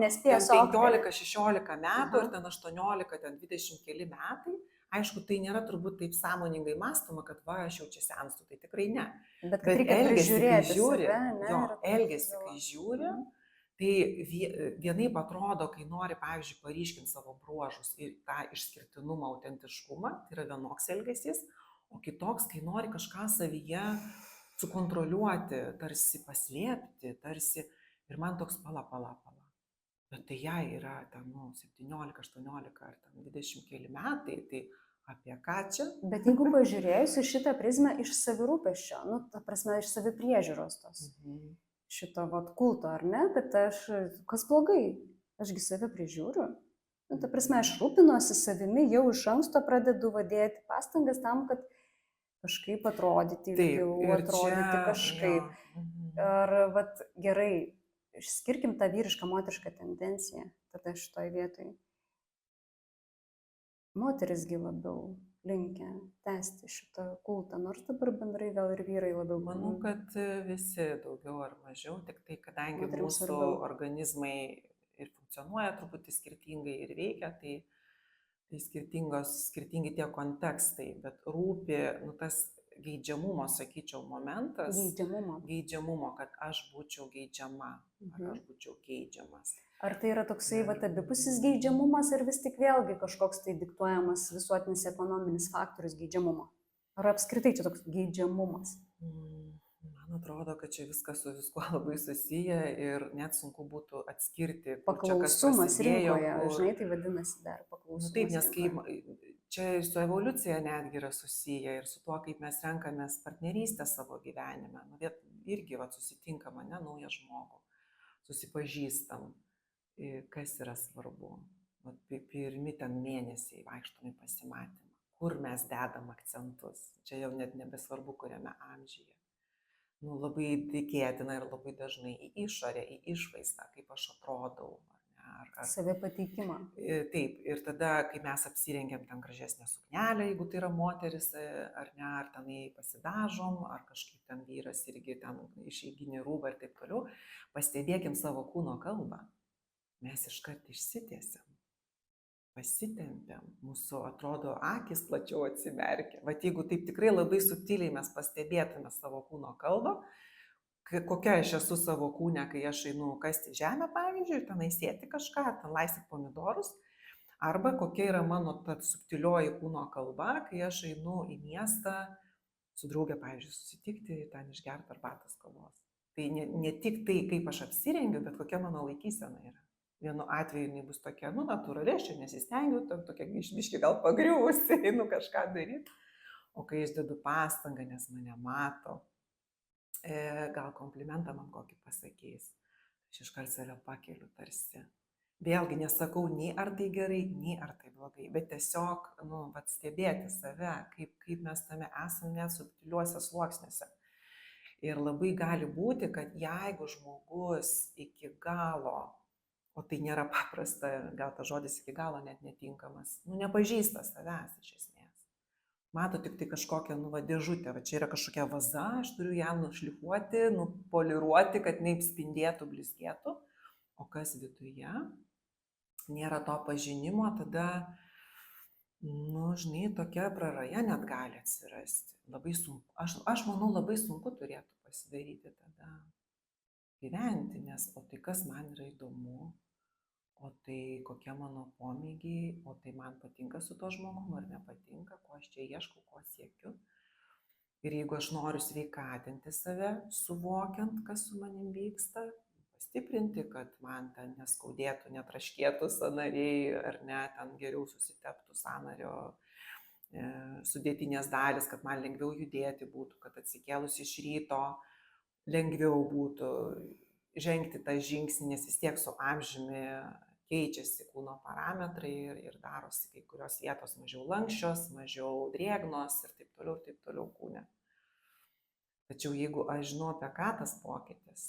nespės 15-16 metų ir ten 18, ten 20 keli metai. Aišku, tai nėra turbūt taip sąmoningai mąstoma, kad aš jau čia senstu, tai tikrai ne. Bet elgesi, kai žiūri, elgesi, kai žiūri, tai vienaip atrodo, kai nori, pavyzdžiui, paryškinti savo bruožus ir tą išskirtinumą, autentiškumą, tai yra vienoks elgesys, o kitoks, kai nori kažką savyje sukontroliuoti, tarsi paslėpti, tarsi, ir man toks pala. Bet tai jai yra ten 17, 18 ar 20 keli metai, tai apie ką čia? Bet jeigu pažiūrėjus į šitą prizmę iš savirūpesčio, ta prasme, iš savipriežiūros tos, šito vat kulto, ar ne, kad kas blogai, ašgi save prižiūriu. Nu, ta prasme, aš rūpinuosi savimi, jau iš anksto pradedu vadėti pastangas tam, kad kažkaip atrodyti ilgiau, atrodyti kažkaip. Ar vat gerai, išskirkim tą vyrišką moterišką tendenciją, tada šitoj vietoj. Moterisgi labiau linkę tęsti šitą kultą, nors dabar bendrai gal ir vyrai labiau. Manau, kad visi daugiau ar mažiau, tik tai kadangi mūsų organizmai ir funkcionuoja truputį skirtingai ir veikia, tai skirtingi tie kontekstai, bet rūpi tas geidžiamumo, sakyčiau, momentas. Geidžiamumo, kad aš būčiau geidžiama, ar aš būčiau geidžiamas. Ar tai yra toksai abipusis geidžiamumas, ar vis tik vėlgi kažkoks tai diktuojamas visuotinis ekonominis faktorius geidžiamumo? Ar apskritai čia toks geidžiamumas? Man atrodo, kad čia viskas su viskuo labai susiję ir net sunku būtų atskirti. Paklausumas rinkoje, žinai, tai vadinasi dar paklausumas. Taip, nes čia ir su evoliucija netgi yra susiję ir su tuo, kaip mes renkamės partnerystę savo gyvenime. Irgi susitinkam, naują žmogų, susipažįstam. Kas yra svarbu. Pirmi ten mėnesiai vaikštomi pasimatymą. Kur mes dedam akcentus. Čia jau net nebesvarbu, kuriame amžiuje. Labai tikėtina ir labai dažnai į išorę, į išvaizdą, kaip aš atrodau. Save pateikimą. Taip, ir tada, kai mes apsirengiam ten gražesnę suknelę, jeigu tai yra moteris, ar ne, ar tenai pasidažom, ar kažkaip ten vyras irgi ten išeiginį rūbą ir taip toliau, pastebėkim savo kūno kalbą. Mes iškart išsitiesiam, pasitempiam, mūsų atrodo akis plačiau atsimerkia. Vat jeigu taip tikrai labai subtiliai mes pastebėtume savo kūno kalbą, kokia aš esu savo kūne, kai aš einu kasti žemę, pavyzdžiui, tenai sėti kažką, ten laistyti pomidorus, arba kokia yra mano ta subtilioji kūno kalba, kai aš einu į miestą su draugė, pavyzdžiui, susitikti, ten išgerti arbatos kavos. Tai ne tik tai, kaip aš apsirengiu, bet kokia mano laikysena yra. Vienu atveju jinai bus tokia, natūraliai, aš čia nesistengiu, tokia išbiški gal pagriuvusi, kažką daryti. O kai aš dedu pastangą, nes mane mato, gal komplimentą man kokį pasakys, aš iškart save pakeliu tarsi. Vėlgi nesakau nei ar tai gerai, nei ar tai blogai, bet tiesiog stebėti save, kaip mes tame esame net subtiliuose sluoksniuose. Ir labai gali būti, kad jeigu žmogus iki galo, o tai nėra paprasta, gal tas žodis iki galo net netinkamas, nepažįsta savęs iš esmės. Mato tik tai kažkokią dėžutę, čia yra kažkokia vaza, aš turiu ją nušlifuoti, nupoliruoti, kad neapspindėtų, blizgėtų, o kas viduje, nėra to pažinimo, tada, žinai, tokia praraja net gali atsirasti. Labai sunku, aš manau, labai sunku turėtų pasidaryti tada gyventi, nes o tai kas man yra įdomu, o tai kokie mano pomėgiai, o tai man patinka su to žmogum ar nepatinka, ko aš čia ieškau, ko siekiu. Ir jeigu aš noriu sveikatinti save, suvokiant, kas su manim vyksta, pastiprinti, kad man ten neskaudėtų, netraškėtų sąnariai, ar ne, ten geriau susiteptų sąnario sudėtinės dalis, kad man lengviau judėti būtų, kad atsikėlus iš ryto lengviau būtų žengti tą žingsnį, nes vis tiek su amžiumi keičiasi kūno parametrai ir darosi kai kurios vietos mažiau lanksčios, mažiau drėgnos ir taip toliau kūne. Tačiau jeigu aš žinau, apie ką tas pokytis,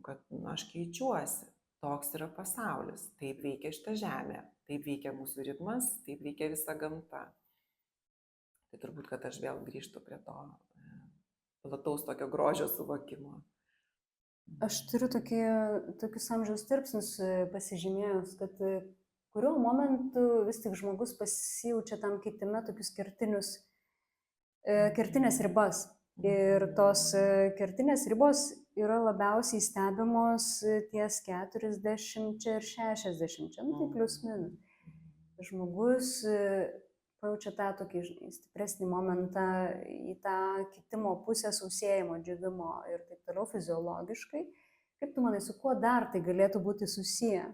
kad aš keičiuosi, toks yra pasaulis, taip veikia šita žemė, taip veikia mūsų ritmas, taip veikia visa gamta. Tai turbūt, kad aš vėl grįžtu prie to plataus tokio grožio suvokimo. Aš turiu tokius amžiaus tarpsnius pasižymėjus, kad kuriuo momentu vis tik žmogus pasijaučia tam kitime tokius kertinės ribas. Ir tos kertinės ribos yra labiausiai stebimos ties 40 ir 60, tai plius minus. Žmogus pajaučia tą tokį stipresnį momentą į tą kitimo pusę, sausėjimo, džiūvimo ir taip toliau fiziologiškai. Kaip tu manai, su kuo dar tai galėtų būti susiję?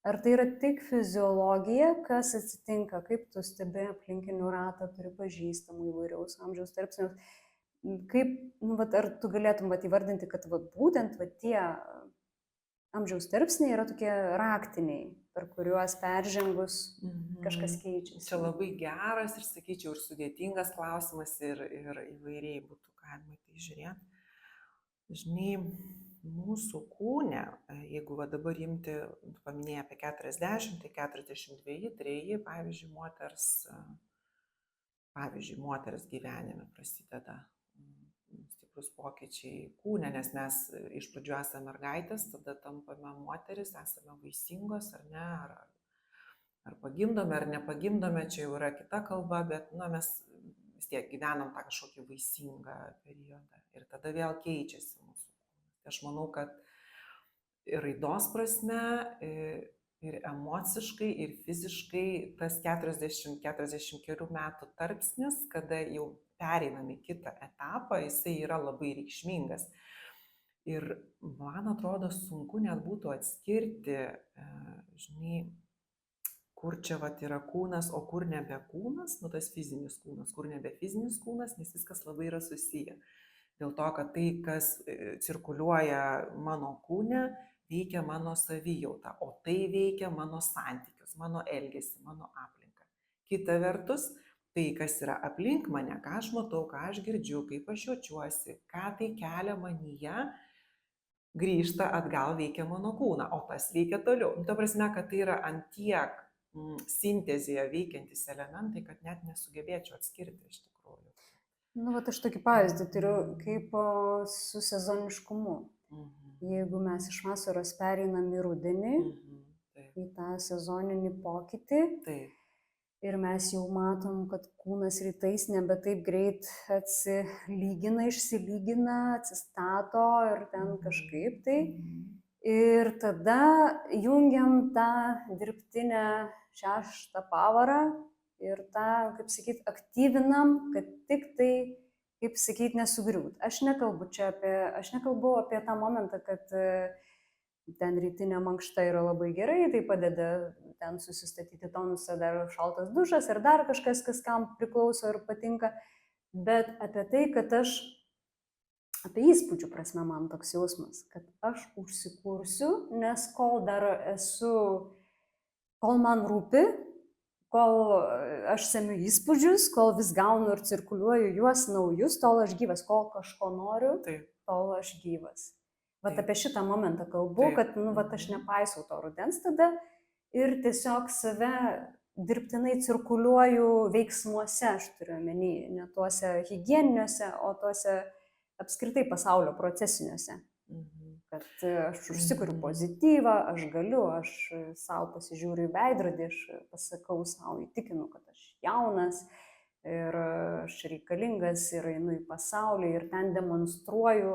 Ar tai yra tik fiziologija, kas atsitinka, kaip tu stebi aplinkinių ratą, turi pažįstamų įvairiaus amžiaus tarpsnių? kaip, nu, vat, ar tu galėtum vat, įvardinti, kad vat, būtent vat, tie amžiaus tarpsniai yra tokie raktiniai, per kuriuos peržengus kažkas keičiasi? Čia labai geras ir, sakyčiau, ir sudėtingas klausimas ir įvairiai būtų galima tai žiūrėti. Žinai, mūsų kūne, jeigu va dabar imti, paminėjai apie 40, tai 42, 3, pavyzdžiui, moters gyvenime prasideda stiprus pokyčiai kūne, nes mes iš pradžių esame mergaitės, tada tampame moteris, esame vaisingos ar ne, ar pagimdome, ar nepagimdome, čia jau yra kita kalba, bet mes vis tiek gyvenam tą kažkokį vaisingą periodą ir tada vėl keičiasi mūsų kūnas. Tai aš manau, kad ir raidos prasme, ir emociškai, ir fiziškai tas 40 kelių metų tarpsnis, kada jau pereinam į kitą etapą, jisai yra labai reikšmingas. Ir man atrodo, sunku net būtų atskirti, žinai, kur čia vat yra kūnas, o kur nebe kūnas, nu tas fizinis kūnas, kur nebe fizinis kūnas, nes viskas labai yra susiję. Dėl to, kad tai, kas cirkuliuoja mano kūne, veikia mano savijautą, o tai veikia mano santykius, mano elgesį, mano aplinką. Kita vertus, tai, kas yra aplink mane, ką aš matau, ką aš girdžiu, kaip aš jaučiuosi, ką tai kelia manyje, grįžta atgal, veikia mano kūną, o tas veikia toliau. Ta prasme, kad tai yra antiek sintezėje veikiantis elementai, kad net nesugebėčiau atskirti iš tikrųjų. Nu, vat aš tokį pavyzdį turiu, kaip su sezoniškumu. Jeigu mes iš vasaros pereinam į rudenį, į tą sezoninį pokytį, ir mes jau matom, kad kūnas rytais nebe taip greit atsilygina, išsilygina, atsistato ir ten kažkaip tai. Ir tada jungiam tą dirbtinę 6 pavarą ir tą, kaip sakyt, aktyvinam, kad tik tai, kaip sakyt, nesugriūt. Aš nekalbu apie tą momentą, kad ten rytinė mankšta yra labai gerai, tai padeda ten susistatyti tonusą, dar šaltas dušas ir dar kažkas, kas kam priklauso ir patinka. Bet apie tai, kad apie įspūdžių prasme man toks jausmas, kad aš užsikursiu, nes kol man rūpi, kol aš semiu įspūdžius, kol vis gaunu ir cirkuliuoju juos naujus, tol aš gyvas, kol kažko noriu, tol aš gyvas. Vat apie šitą momentą kalbu, kad aš nepaisau to rudens tada ir tiesiog save dirbtinai cirkuliuoju veiksmuose, aš turiu omeny, ne tuose higieniniuose, o tuose apskritai pasaulio procesiniuose. Kad aš užsikuriu pozityvą, aš galiu, aš savo pasižiūriu į veidrodį, aš pasakau savo, įtikinu, kad aš jaunas ir aš reikalingas ir einu į pasaulį ir ten demonstruoju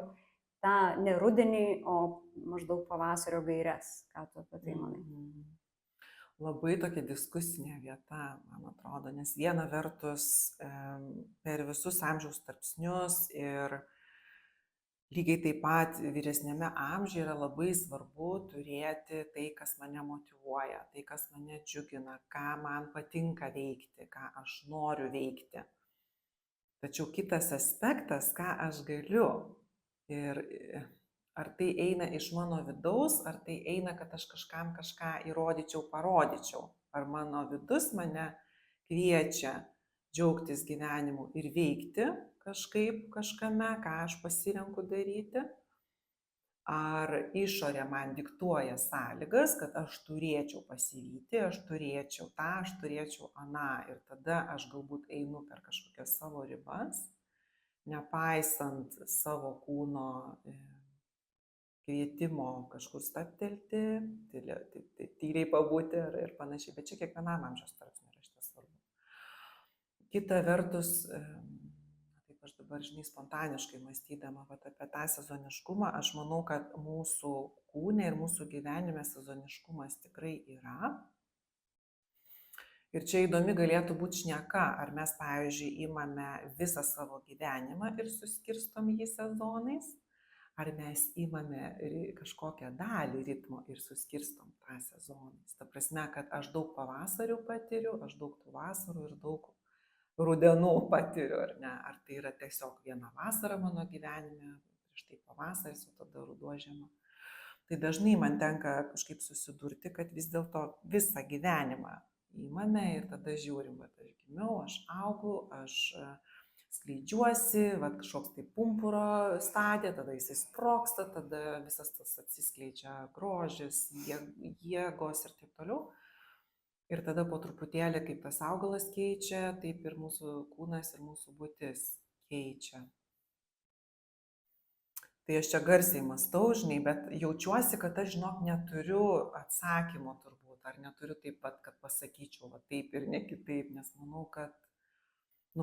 tą ne rudenį, o maždaug pavasario gaires. Ką tu apie tai manai? Labai tokia diskusinė vieta, man atrodo, nes viena vertus per visus amžiaus tarpsnius ir lygiai taip pat vyresnėme amžiuje yra labai svarbu turėti tai, kas mane motyvuoja, tai, kas mane džiugina, ką man patinka veikti, ką aš noriu veikti. Tačiau kitas aspektas, ką aš galiu ir ar tai eina iš mano vidaus, ar tai eina, kad aš kažkam kažką įrodyčiau, parodyčiau. Ar mano vidus mane kviečia džiaugtis gyvenimu ir veikti kažkaip kažkame, ką aš pasirenku daryti. Ar išorė man diktuoja sąlygas, kad aš turėčiau pasivyti, aš turėčiau tą, aš turėčiau aną. Ir tada aš galbūt einu per kažkokias savo ribas, nepaisant savo kūno kvietimo kažkur stabtelti, tyliai pabūti ir panašiai. Bet čia kiekvienam amžiaus tarpsniui yra šitas svarbu. Kita vertus, taip aš dabar, žinai, spontaniškai mąstydama apie tą sezoniškumą, aš manau, kad mūsų kūne ir mūsų gyvenime sezoniškumas tikrai yra. Ir čia įdomi galėtų būti šneka, ar mes, pavyzdžiui, imame visą savo gyvenimą ir suskirstom jį sezonais, ar mes imame kažkokią dalį ritmo ir suskirstom tą sezonais. Ta prasme, kad aš daug pavasarių patiriu, aš daug tų vasarų ir daug rudenų patiriu, ar ne, ar tai yra tiesiog viena vasara mano gyvenime, prieš tai pavasaris, o tada ruduo žiema. Tai dažnai man tenka kažkaip susidurti, kad vis dėlto visą gyvenimą įmame ir tada žiūrim, kad aš gimiau, aš augu, aš skleidžiuosi, kažkoks tai pumpuro stadija, tada jis sprogsta, tada visas tas atsiskleidžia grožis, jėgos ir taip toliau. Ir tada po truputėlį, kaip tas augalas keičia, taip ir mūsų kūnas ir mūsų būtis keičia. Tai aš čia garsiai mąstau, žinai, bet jaučiuosi, kad aš, žinok, neturiu atsakymo turbūt, ar neturiu taip pat, kad pasakyčiau va taip ir ne kitaip, nes manau, kad,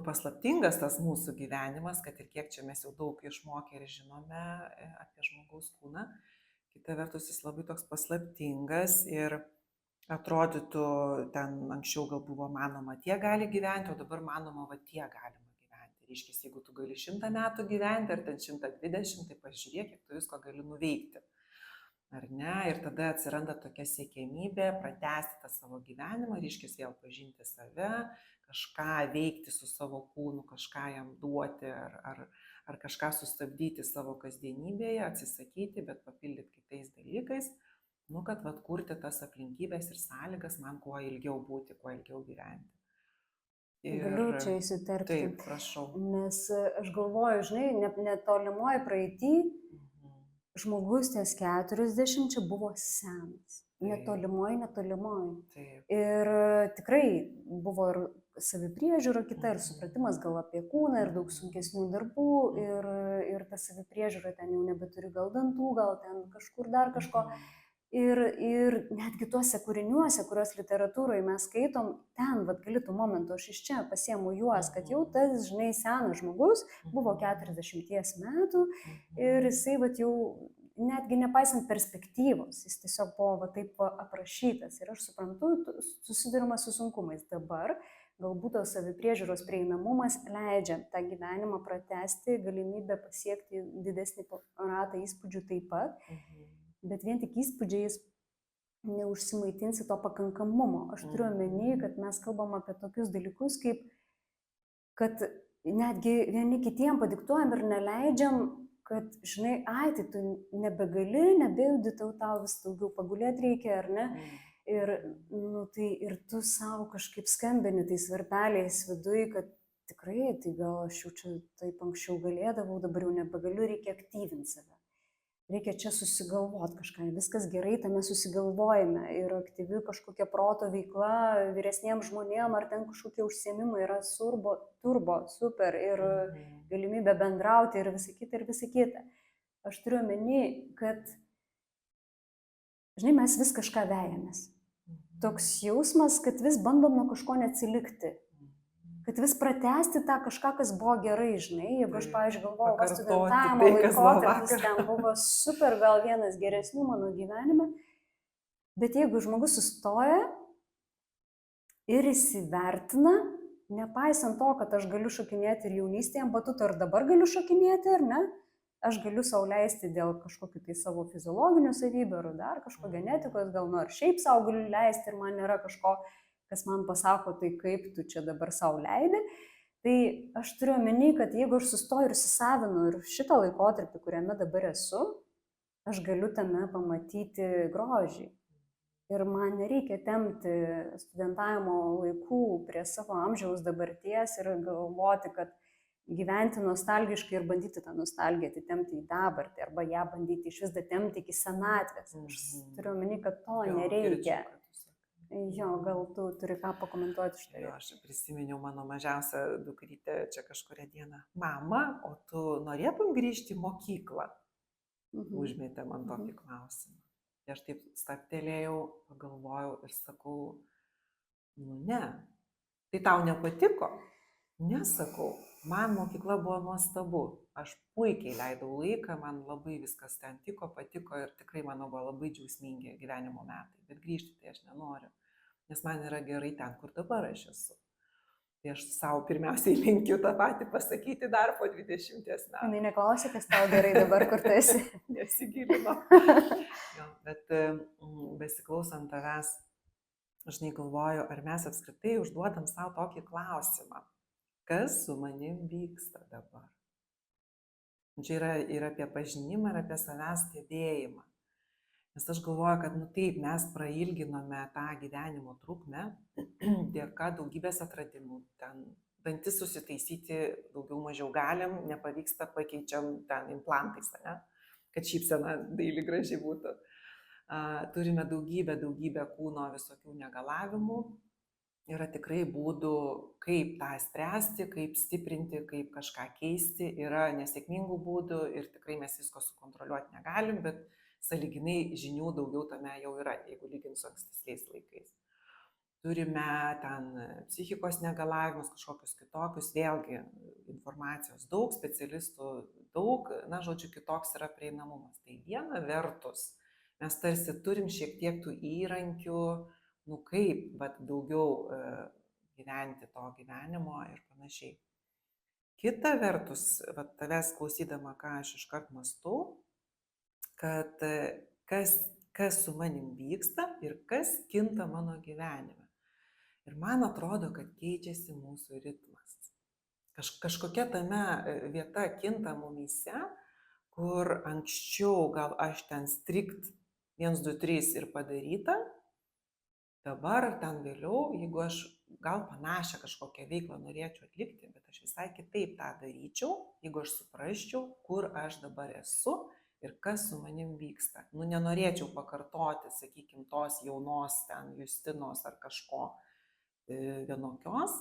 paslaptingas tas mūsų gyvenimas, kad ir kiek čia mes jau daug išmokę ir žinome apie žmogaus kūną, kita vertus jis labai toks paslaptingas ir atrodytų, ten anksčiau gal buvo manoma, tie gali gyventi, o dabar manoma, va tie galima gyventi. Reiškia, jeigu tu gali 100 metų gyventi, ar ten 120, tai pažiūrėk, kiek tu visko gali nuveikti. Ar ne? Ir tada atsiranda tokia siekiamybė pratęsti tą savo gyvenimą, reiškia, vėl pažinti save, kažką veikti su savo kūnu, kažką jam duoti, ar kažką sustabdyti savo kasdienybėje, atsisakyti, bet papildyti kitais dalykais. Kad kurti tas aplinkybės ir sąlygas man kuo ilgiau būti, kuo ilgiau gyventi. Galiu čia įsiterpti. Taip, prašau. Nes aš galvoju, žinai, netolimoje praeitį žmogus ties 40 buvo senas. Netolimoje. Taip. Ir tikrai buvo ir savipriežiūra kita, ir supratimas gal apie kūną, ir daug sunkesnių darbų, ir ta savipriežiūra ten jau nebeturi gal dantų, gal ten kažkur dar kažko. Ir netgi tuose kūriniuose, kuriuos literatūroje mes skaitom, ten, gali tų momentų, aš iš čia pasiemu juos, kad jau tas, žinai, senas žmogus buvo 40 metų ir jisai, jau netgi nepaisant perspektyvos, jis tiesiog buvo taip aprašytas. Ir aš suprantu, susidurima su sunkumais. Dabar galbūt tos savipriežiūros prieinamumas leidžia tą gyvenimą pratęsti, galimybę pasiekti didesnį ratą įspūdžių taip pat. Bet vien tik įspūdžiais neužsimaitinsi to pakankamumo. Aš turiu omeny, kad mes kalbam apie tokius dalykus, kaip kad netgi vieni kitiem padiktuojam ir neleidžiam, kad, žinai, tai tu nebegali, nebejudi, tau vis daugiau pagulėti reikia, ar ne? Ir tu savo kažkaip skambini tais varpeliais viduj, kad tikrai, tai gal aš jau čia taip anksčiau galėdavau, dabar jau nebegaliu, reikia aktyvinti save. Reikia čia susigalvoti kažką, viskas gerai tame susigalvojime ir aktyvi kažkokia proto veikla vyresniems žmonėms ar ten kažkokie užsiėmimai yra turbo, super ir galimybė bendrauti ir visa kita. Aš turiu omeny, kad, žinai, mes vis kažką vejamės. Toks jausmas, kad vis bandom nuo kažko neatsilikti. Kad vis pratęsti tą kažką, kas buvo gerai, žinai, jeigu aš, pavyzdžiui, galvojau, kad studentavimo laikotarpis ten buvo super, gal vienas geresnių mano gyvenime, bet jeigu žmogus sustoja ir įsivertina, nepaisant to, kad aš galiu šokinėti ir jaunystėje ant batuto ir dabar galiu šokinėti, ar ne, aš galiu sau leisti dėl kažkokių tai savo fiziologinių savybių ar dar kažko genetikos, gal nu ar šiaip sau galiu leisti ir man nėra kažko, kas man pasako, tai kaip tu čia dabar sau leidi, tai aš turiu omeny, kad jeigu aš sustoju ir įsisavinu ir šitą laikotarpį, kuriame dabar esu, aš galiu tame pamatyti grožį. Ir man nereikia tempti studentavimo laikų prie savo amžiaus dabarties ir galvoti, kad gyventi nostalgiškai ir bandyti tą nostalgiją atitempti į dabartį arba ją bandyti iš vis datempti iki senatvės. Aš turiu omeny, kad to nereikia. Jo, gal tu turi ką pakomentuoti iš tai? Aš prisiminiau mano mažiausią dukrytę čia kažkurią dieną. Mama, o tu norėtum grįžti į mokyklą? Užmėtė man tokį klausimą. Ir aš taip stabtelėjau, pagalvojau ir sakau, ne. Tai tau nepatiko? Nesakau. Man mokykla buvo nuostabu. Aš puikiai leidau laiką, man labai viskas ten tiko, patiko ir tikrai, manau, buvo labai džiaugsmingi gyvenimo metai. Bet grįžti tai aš nenoriu. Nes man yra gerai ten, kur dabar aš esu. Tai aš savo pirmiausiai linkiu tą patį pasakyti dar po 20 metų. Jinai neklausė, kas tau gerai dabar, kur tu esi. Nesigilino. Bet besiklausant tavęs, aš negalvoju, ar mes apskritai užduodam savo tokį klausimą. kas su manim vyksta dabar. Čia yra ir apie pažinimą, ir apie savęs stebėjimą. Nes aš galvoju, kad taip, mes prailginome tą gyvenimo trukmę dėka daugybės atradimų. Ten dantis susitaisyti daugiau mažiau galim, nepavyksta, pakeičiam ten implantais, ne? Kad šypsena daili graži būtų. Turime daugybę kūno visokių negalavimų. Yra tikrai būdų, kaip tą spręsti, kaip stiprinti, kaip kažką keisti. Yra nesėkmingų būdų ir tikrai mes visko sukontroliuoti negalim, bet sąlyginai žinių daugiau tame jau yra, jeigu lygint su ankstesniais laikais. Turime ten psichikos negalavimus, kažkokius kitokius, vėlgi informacijos daug, specialistų daug, žodžiu, kitoks yra prieinamumas. Tai viena vertus, mes tarsi turim šiek tiek tų įrankių, kaip daugiau gyventi to gyvenimo ir panašiai. Kita vertus, tavęs klausydama, ką aš iškart mąstau, kad kas su manim vyksta ir kas kinta mano gyvenime. Ir man atrodo, kad keičiasi mūsų ritmas. Kažkokia tame vieta kinta mumyse, kur anksčiau gal aš ten strikt 1, 2, 3 ir padaryta, dabar ar ten vėliau, jeigu aš gal panašią kažkokią veiklą norėčiau atlikti, bet aš visai kitaip tą daryčiau, jeigu aš suprasčiau, kur aš dabar esu ir kas su manim vyksta. Nenorėčiau pakartoti, sakykime, tos jaunos ten Justinos ar kažko vienokios,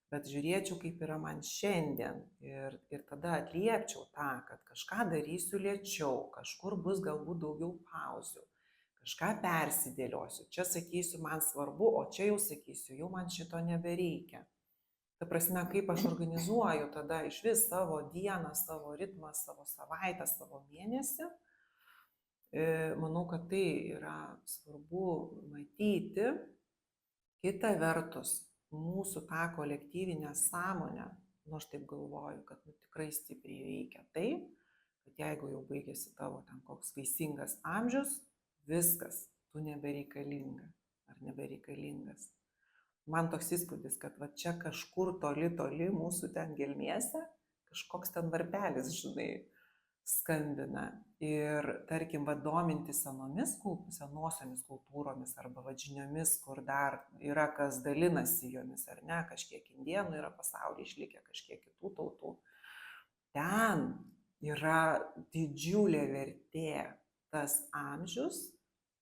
bet žiūrėčiau, kaip yra man šiandien ir tada atliepčiau tą, kad kažką darysiu lėčiau, kažkur bus galbūt daugiau pauzių. Kažką persidėliosiu, čia sakysiu, man svarbu, o čia jau sakysiu, jau man šito nebereikia. Ta prasme, kaip aš organizuoju tada iš vis savo dieną, savo ritmą, savo savaitę, savo mėnesį. Manau, kad tai yra svarbu matyti. Kita vertus, mūsų tą kolektyvinę sąmonę, aš taip galvoju, kad tikrai stipriai veikia tai, kad jeigu jau baigėsi tavo ten koks vaisingas amžius, viskas, tu nebereikalinga ar nebereikalingas. Man toks įspūdis, kad čia kažkur toli mūsų ten gelmėse, kažkoks ten varpelis, skambina. Ir tarkim, domintis senosiomis kultūromis arba žiniomis, kur dar yra kas dalinasi jomis ar ne, kažkiek indėnų yra pasaulyje išlikę, kažkiek kitų tautų. Ten yra didžiulė vertė tas amžius,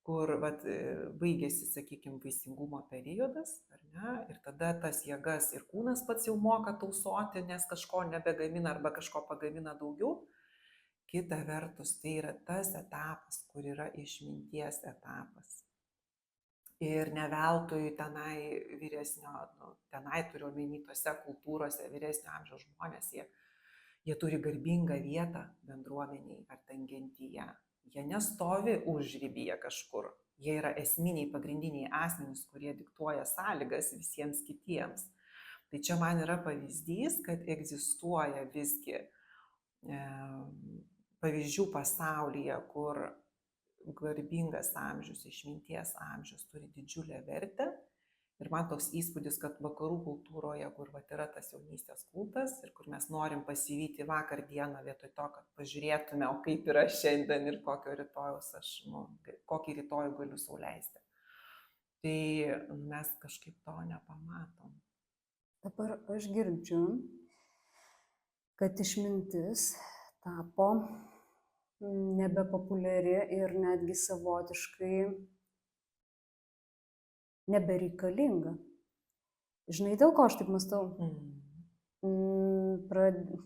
kur baigėsi, sakykime, vaisingumo periodas, ar ne, ir tada tas jėgas ir kūnas pats jau moka tausoti, nes kažko nebegamina arba kažko pagamina daugiau. Kita vertus, tai yra tas etapas, kur yra išminties etapas. Ir ne veltui tenai tenai turiu omeny tose kultūrose vyresnio amžiaus žmonės, jie turi garbingą vietą bendruomeniai ar ten gentyje. Jie nestovi užribyje kažkur. Jie yra esminiai, pagrindiniai asmenys, kurie diktuoja sąlygas visiems kitiems. Tai čia man yra pavyzdys, kad egzistuoja visgi pavyzdžių pasaulyje, kur garbingas amžius, išminties amžius turi didžiulę vertę. Ir man toks įspūdis, kad vakarų kultūroje, kur yra tas jaunystės kultas ir kur mes norim pasivyti vakar dieną vietoj to, kad pažiūrėtume, o kaip yra šiandien ir kokio rytojaus kokį rytojų galiu sau leisti. Tai mes kažkaip to nepamatom. Dabar aš girdžiu, kad išmintis tapo nebepopuliari ir netgi savotiškai nebereikalinga. Žinai, dėl ko aš taip mąstau?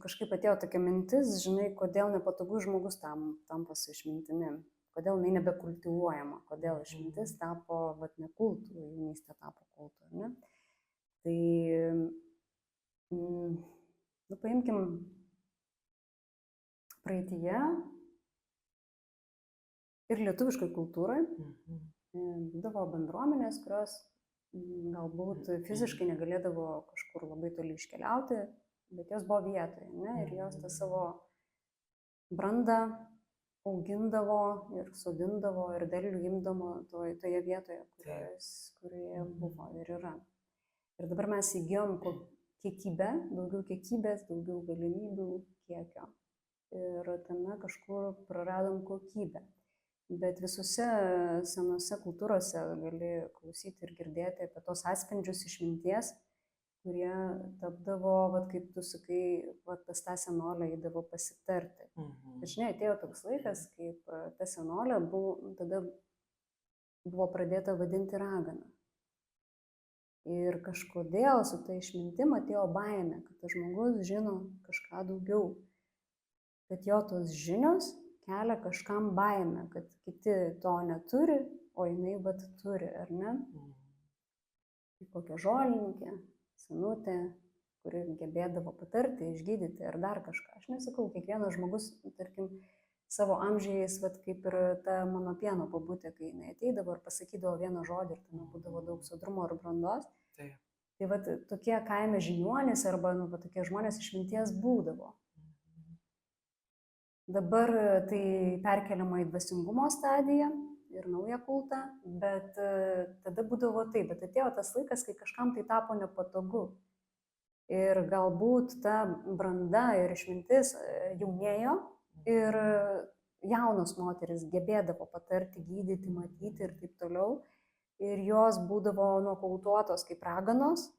Kažkaip atėjo tokia mintis, žinai, kodėl nepatogus žmogus tampa su išmintimi, kodėl jinai nebekultivuojama, kodėl išmintis tapo, ne kultu, jaunystė tapo kultu, ne? Tai, paimkim praeityje ir lietuviškai kultūrai, būdavo bendruomenės, kurios galbūt fiziškai negalėdavo kažkur labai toli iškeliauti, bet jos buvo vietoje, ne? Ir jos tą savo brandą augindavo ir sodindavo ir derlių imdavo toje vietoje, kurioje buvo ir yra. Ir dabar mes įgijom kiekybę, daugiau kiekybės, daugiau galimybių kiekio. Ir tame kažkur praradom kokybę. Bet visose senose kultūrose gali klausyti ir girdėti apie tos atspindžius išminties, kurie tapdavo, vat, kaip tu sakai, vat, pas tą senolę eidavo pasitarti. Žinai, atėjo toks laikas, kaip ta senolė tada buvo pradėta vadinti ragana. Ir kažkodėl su ta išmintim atėjo baimė, kad tas žmogus žino kažką daugiau. Kad jo tos žinios kelia kažkam baimę, kad kiti to neturi, o jinai vat turi, ar ne? Kokia žolininkė, senutė, kuri gebėdavo patarti, išgydyti ar dar kažką. Aš nesakau, kiekvienas žmogus, tarkim, savo amžiais, vat, kaip ir ta mano pieno babutė, kai jinai ateidavo ir pasakydavo vieną žodį ir tame būdavo daug sodrumo ir brandos. Tai vat, tokie kaime žiniuonys arba tokie žmonės išminties būdavo. Dabar tai perkeliama į dvasingumo stadiją ir naują kultą, bet tada būdavo taip, bet atėjo tas laikas, kai kažkam tai tapo nepatogu. Ir galbūt ta branda ir išmintis jaunėjo ir jaunos moteris gebėdavo patarti, gydyti, matyti ir taip toliau. Ir jos būdavo nokautuotos kaip raganos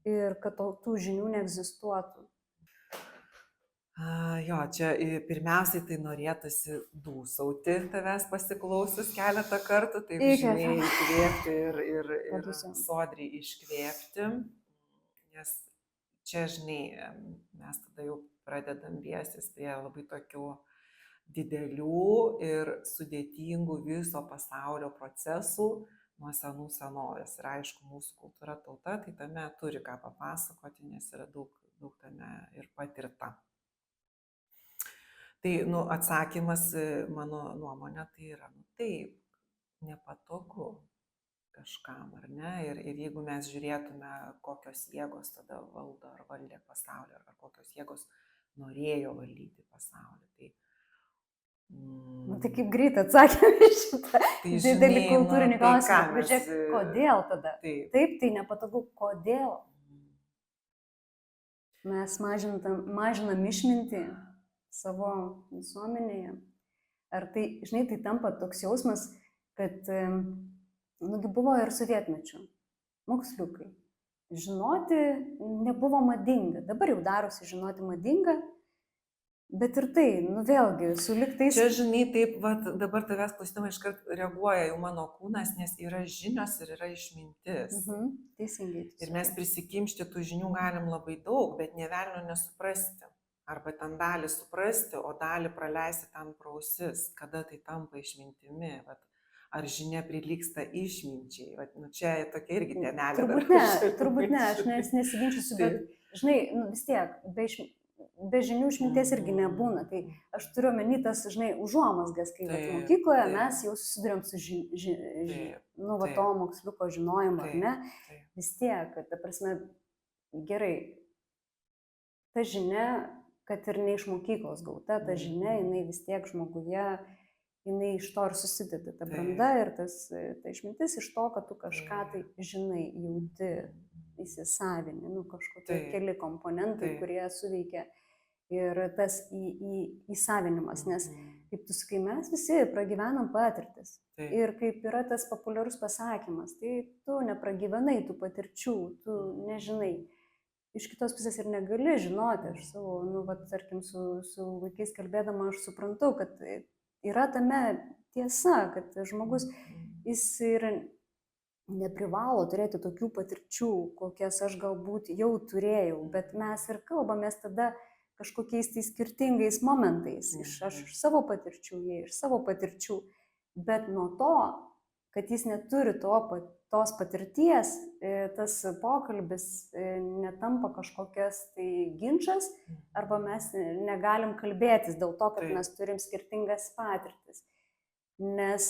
ir kad tų žinių neegzistuotų. Jo, čia pirmiausiai tai norėtųsi dūsauti tavęs pasiklausus keletą kartų, taip žinai, įkvėpti ir sodriai iškvėpti, nes čia, žinai, mes tada jau pradedam liestis prie labai tokių didelių ir sudėtingų viso pasaulio procesų nuo senų senovės. Ir aišku, mūsų kultūra tauta, tai tame turi ką papasakoti, nes yra daug tame ir patirta. Tai, atsakymas, mano nuomonė, tai yra, taip, nepatogu kažkam, ar ne? Ir jeigu mes žiūrėtume, kokios jėgos tada valdo ar valdė pasaulį, ar kokios jėgos norėjo valdyti pasaulį, tai... Tai kaip greit atsakėme šitą didelį kultūrinį klausimą. Bet žiūrėk, kodėl tada? Taip, tai nepatogu, kodėl? Mes mažinam išmintį savo visuomenėje. Ar tai, žinai, tai tampa toks jausmas, kad buvo ir sovietmečių moksliukai. Žinoti nebuvo madinga. Dabar jau darosi žinoti madinga, bet ir tai, vėlgi, su liktais... Čia, žinai, taip, dabar tavęs klausimai iškart reaguoja jau mano kūnas, nes yra žinios ir yra išmintis. Teisingai. Ir mes prisikimšti tų žinių galim labai daug, bet nė velnio nesuprasti. Arba ten dalį suprasti, o dalį praleisti ten pro ausis, kada tai tampa išmintimi. Ar žinia prilygsta išminčiai? Čia tokia irgi temelė. Turbūt ne, aš nesiginčysiu, bet, žinai, vis tiek, be žinių išminties irgi nebūna. Tai aš turiu omeny tas, žinai, užuomazgas, kai mokykloje mes jau susidurėm su to moksliuko žinojimu, ar ne? Vis tiek, ta prasme, gerai, ta žinia, kad ir ne iš mokyklos gauta, ta žinia, jinai vis tiek žmoguje, jinai iš to ir susideda, ta branda ir ta išmintis iš to, kad tu kažką tai žinai, jauti, įsisavini, kažkokie keli komponentai, kurie suveikia ir tas įsavinimas, nes, kaip tu sakai, mes visi pragyvenam patirtis. Ir kaip yra tas populiarus pasakymas, tai tu nepragyvenai tų patirčių, tu nežinai. Iš kitos pusės ir negali žinoti, aš savo, tarkim, su vaikais kalbėdama, aš suprantu, kad yra tame tiesa, kad žmogus, jis ir neprivalo turėti tokių patirčių, kokias aš galbūt jau turėjau, bet mes ir kalbamės tada kažkokiais tai skirtingais momentais, aš iš savo patirčių, jie iš savo patirčių, bet nuo to, kad jis neturi tos patirties, tas pokalbis netampa kažkokias tai ginčas, arba mes negalim kalbėtis dėl to, kad mes turim skirtingas patirtis. Nes,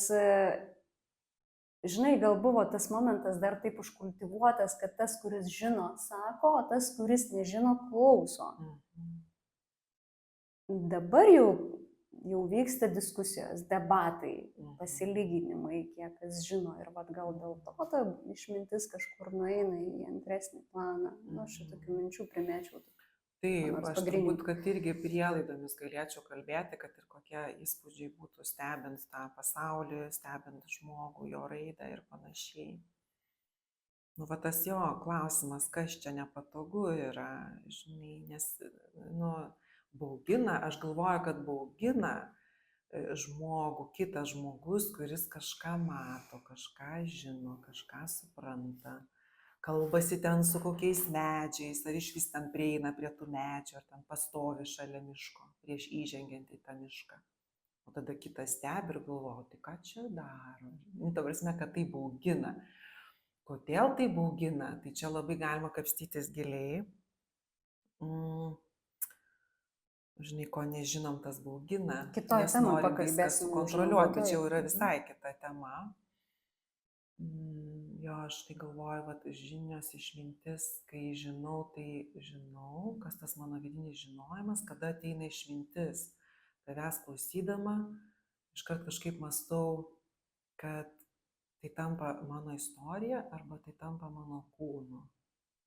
žinai, gal buvo tas momentas dar taip užkultivuotas, kad tas, kuris žino, sako, o tas, kuris nežino, klauso. Dabar jau jau vyksta diskusijos, debatai, pasilyginimai, kiek kas žino ir vat gal dėl to ta išmintis kažkur nueina į antresnį planą. Šitokių minčių primėčiau. Taip, aš turbūt, kad irgi prielaidomis galėčiau kalbėti, kad ir kokie įspūdžiai būtų stebint tą pasaulį, stebint žmogų, jo raidą ir panašiai. Nu, va tas jo klausimas, kas čia nepatogu yra, žinai, nes, nu, baugina, aš galvoju, kad baugina žmogų, kitas žmogus, kuris kažką mato, kažką žino, kažką supranta, kalbasi ten su kokiais medžiais, ar iš vis ten prieina prie tų medžių, ar ten pastovi šalia miško, prieš įžengiant į tą mišką. O tada kitas stebi ir galvoja, tai ką čia daro? Nu, ta prasme, kad tai baugina. Kodėl tai baugina? Tai čia labai galima kapstytis giliai. Žinai, ko nežinom, tas baugina. Kitoje temoje pakalbėsim. Sukontroliuoti, čia jau yra visai kita tema. Jo, aš tai galvoju, vat, žinios, išmintis, kai žinau, tai žinau, kas tas mano vidinis žinojimas, kada ateina išmintis. Tavęs klausydama, iškart kažkaip mąstau, kad tai tampa mano istorija arba tai tampa mano kūnu.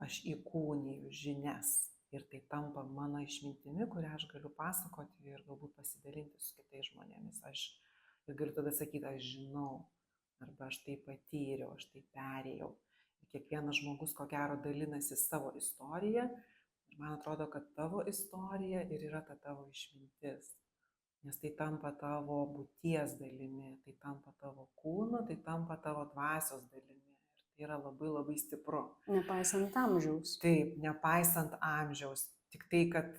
Aš įkūniju žinias ir tai tampa mano išmintimi, kurią aš galiu pasakoti ir galbūt pasidalinti su kitais žmonėmis. Aš ir galiu tada sakyti, aš žinau. Arba aš tai patyriau, aš tai perėjau. Ir kiekvienas žmogus, ko gero, dalinasi savo istoriją. Ir man atrodo, kad tavo istorija ir yra ta tavo išmintis. Nes tai tampa tavo būties dalimi, tai tampa tavo kūno, tai tampa tavo dvasios dalimi. Ir tai yra labai labai stipru. Nepaisant amžiaus. Taip, nepaisant amžiaus. Tik tai, kad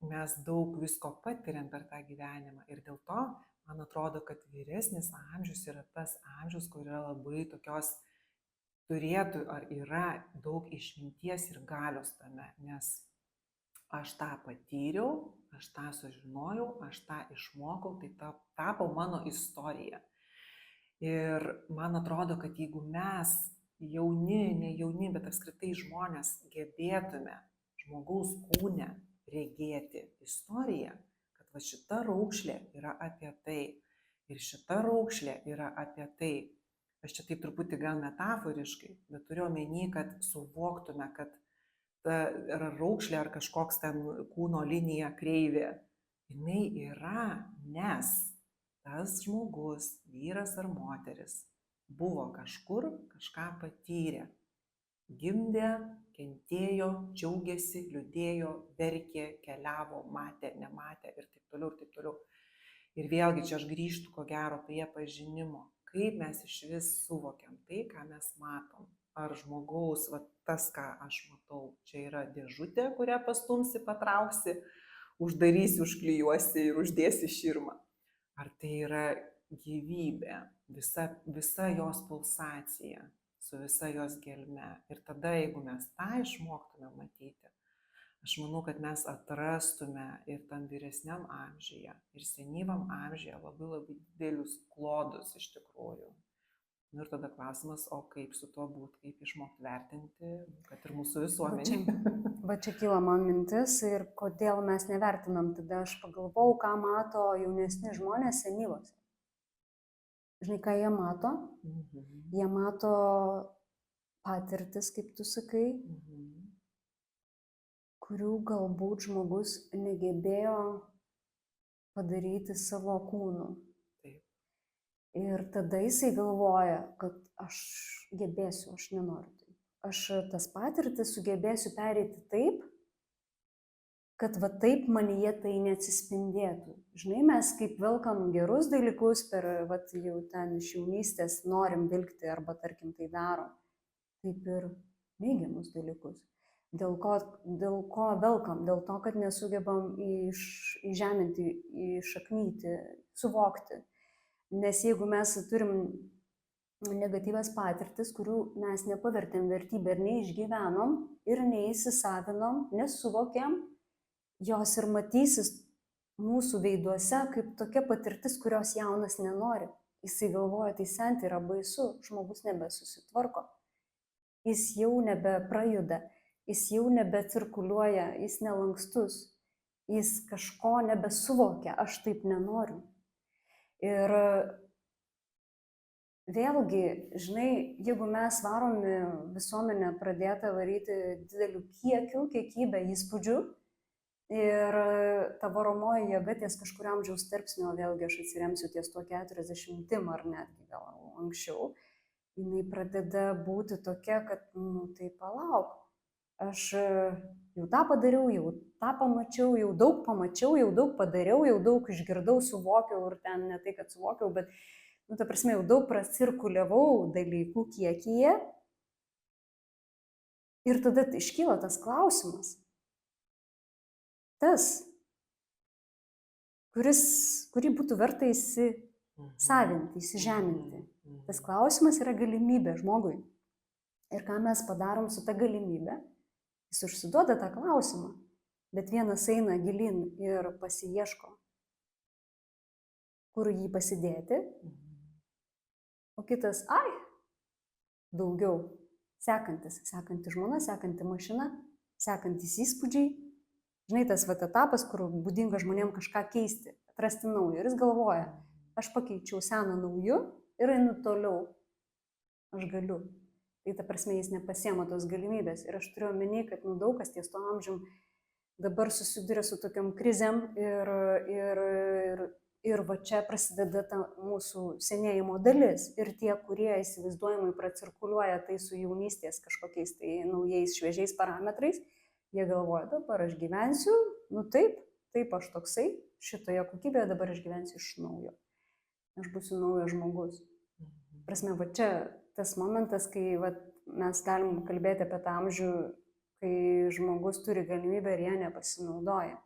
mes daug visko patiriam per tą gyvenimą. Ir dėl to man atrodo, kad vyresnis amžius yra tas amžius, kur yra labai tokios, turėtų ar yra daug išminties ir galios tame, nes aš tą patyriau, aš tą sužinojau, aš tą išmokau, tai tapo mano istorija. Ir man atrodo, kad jeigu mes jauni, ne jauni, bet apskritai žmonės gebėtume žmogaus kūne regėti istoriją, va šita raukšlė yra apie tai ir šita raukšlė yra apie tai. Aš čia taip truputį gal metaforiškai, bet turiu omeny, kad suvoktume, kad ta raukšlė ar kažkoks ten kūno linija kreivė, jinai yra, nes tas žmogus, vyras ar moteris, buvo kažkur, kažką patyrė. Gimdė, kentėjo, džiaugiasi, liūdėjo, verkė, keliavo, matė, nematė ir taip toliau, ir taip toliau. Ir vėlgi čia aš grįžtu, ko gero, prie pažinimo. Kaip mes iš vis suvokiam tai, ką mes matom. Ar žmogaus, va, tas, ką aš matau, čia yra dėžutė, kurią pastumsi, patrauksi, uždarysi, užklijuosi ir uždėsi širmą. Ar tai yra gyvybė, visa jos pulsacija, su visa jos gelme. Ir tada, jeigu mes tą išmoktume matyti, aš manau, kad mes atrastume ir tam vyresniam amžiuje, ir senyvam amžiuje labai labai didelius klodus iš tikrųjų. Ir tada klausimas, o kaip su tuo būti, kaip išmokti vertinti, kad ir mūsų visuomenė. Va čia kyla man mintis ir kodėl mes nevertinam. Tada aš pagalvojau, ką mato jaunesni žmonės senyvose. Žinai, ką jie mato? Jie mato patirtis, kaip tu sakai, kurių galbūt žmogus negebėjo padaryti savo kūnu. Taip. Ir tada jisai galvoja, kad aš gebėsiu, aš nenoriu taip. Aš tas patirtis sugebėsiu pereiti taip, kad va taip manyje tai neatsispindėtų. Žinai, mes kaip velkam gerus dalykus per jau ten iš jaunystės norim vilkti arba tarkim tai darom, taip ir neigiamus dalykus. Dėl ko velkam? Dėl to, kad nesugebam įžeminti, iššaknyti, suvokti. Nes jeigu mes turim negatyvias patirtis, kurių mes nepavertėm vertybę ir neišgyvenom ir neįsisavinom, nesuvokėm, jos ir matysis mūsų veiduose kaip tokia patirtis, kurios jaunas nenori. Jisai galvoja, tai senti yra baisu, žmogus nebesusitvarko. Jis jau nebeprajuda, jis jau nebecirkuliuoja, jis nelankstus. jis kažko nebesuvokia, aš taip nenoriu. Ir vėlgi, žinai, jeigu mes varomi visuomenę pradėtą varyti dideliu kiekiu, kiekybę įspūdžių ir ta varomoji jėga ties kažkurio amžiaus tarpsnio, vėlgi aš atsiremsiu ties tuo 40 ar netgi gal anksčiau, jinai pradeda būti tokia, kad, nu, tai palauk, aš jau tą padariau, jau tą pamačiau, jau daug padariau, jau daug išgirdau, suvokiau ir ten ne tai, kad suvokiau, bet, nu, ta prasme, jau daug pracirkuliavau dalykų kiekyje. Ir tada iškyla tas klausimas. Tas, kurį būtų verta įsisavinti, įsižeminti. Tas klausimas yra galimybė žmogui. Ir ką mes padarom su ta galimybė, jis užsiduoda tą klausimą, bet vienas eina gilin ir pasiieško, kur jį pasidėti, o kitas, daugiau, sekanti žmona, sekanti mašina, sekantis įspūdžiai. Žinai, tas etapas, kur būdinga žmonėm kažką keisti, atrasti naujo. Ir jis galvoja, aš pakeičiau seną nauju ir einu toliau. Aš galiu. Tai ta prasme, jis nepasiema tos galimybės. Ir aš turiu omeny, kad daug kas ties to amžium dabar susiduria su tokiam krizėm ir va čia prasideda ta mūsų senėjimo dalis. Ir tie, kurie įsivaizduojamai pracirkuliuoja tai su jaunystės kažkokiais tai naujais, šviežiais parametrais, jie galvoja, dabar aš gyvensiu, taip aš toksai, šitoje kokybėje dabar aš gyvensiu iš naujo. Aš būsiu naujas žmogus. Prasme, va čia tas momentas, kai mes galim kalbėti apie tą amžių, kai žmogus turi galimybę ir ją nepasinaudoja.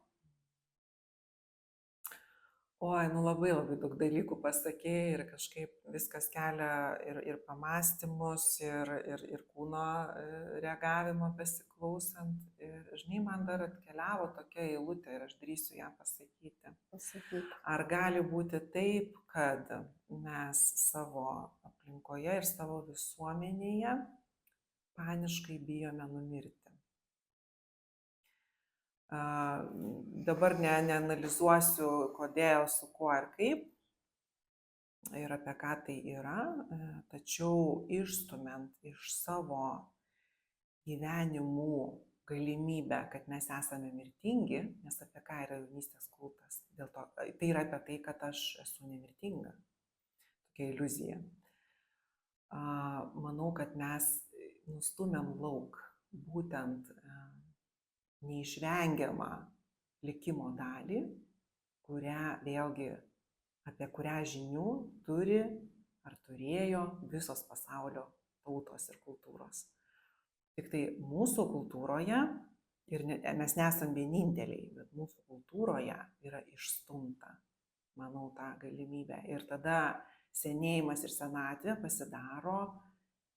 Oi, labai daug dalykų pasakėjai ir kažkaip viskas kelia ir pamąstymus, ir kūno reagavimo besiklausant. Ir, žinai, man dar atkeliavo tokia eilutė ir aš drįsiu ją pasakyti. Ar gali būti taip, kad mes savo aplinkoje ir savo visuomenėje paniškai bijome numirti? Dabar neanalizuosiu, kodėl, su kuo ir kaip ir apie ką tai yra, tačiau išstumiant iš savo gyvenimų galimybę, kad mes esame mirtingi, nes apie ką yra jaunystės kultas, dėl to, tai yra apie tai, kad aš esu nemirtinga, tokia iliuzija. Manau, kad mes nustumėm lauk būtent neišvengiamą likimo dalį, apie kurią žinių turi ar turėjo visos pasaulio tautos ir kultūros. Tik tai mūsų kultūroje, ir mes nesam vieninteliai, bet mūsų kultūroje yra išstumta, manau, tą galimybę. Ir tada senėjimas ir senatvė pasidaro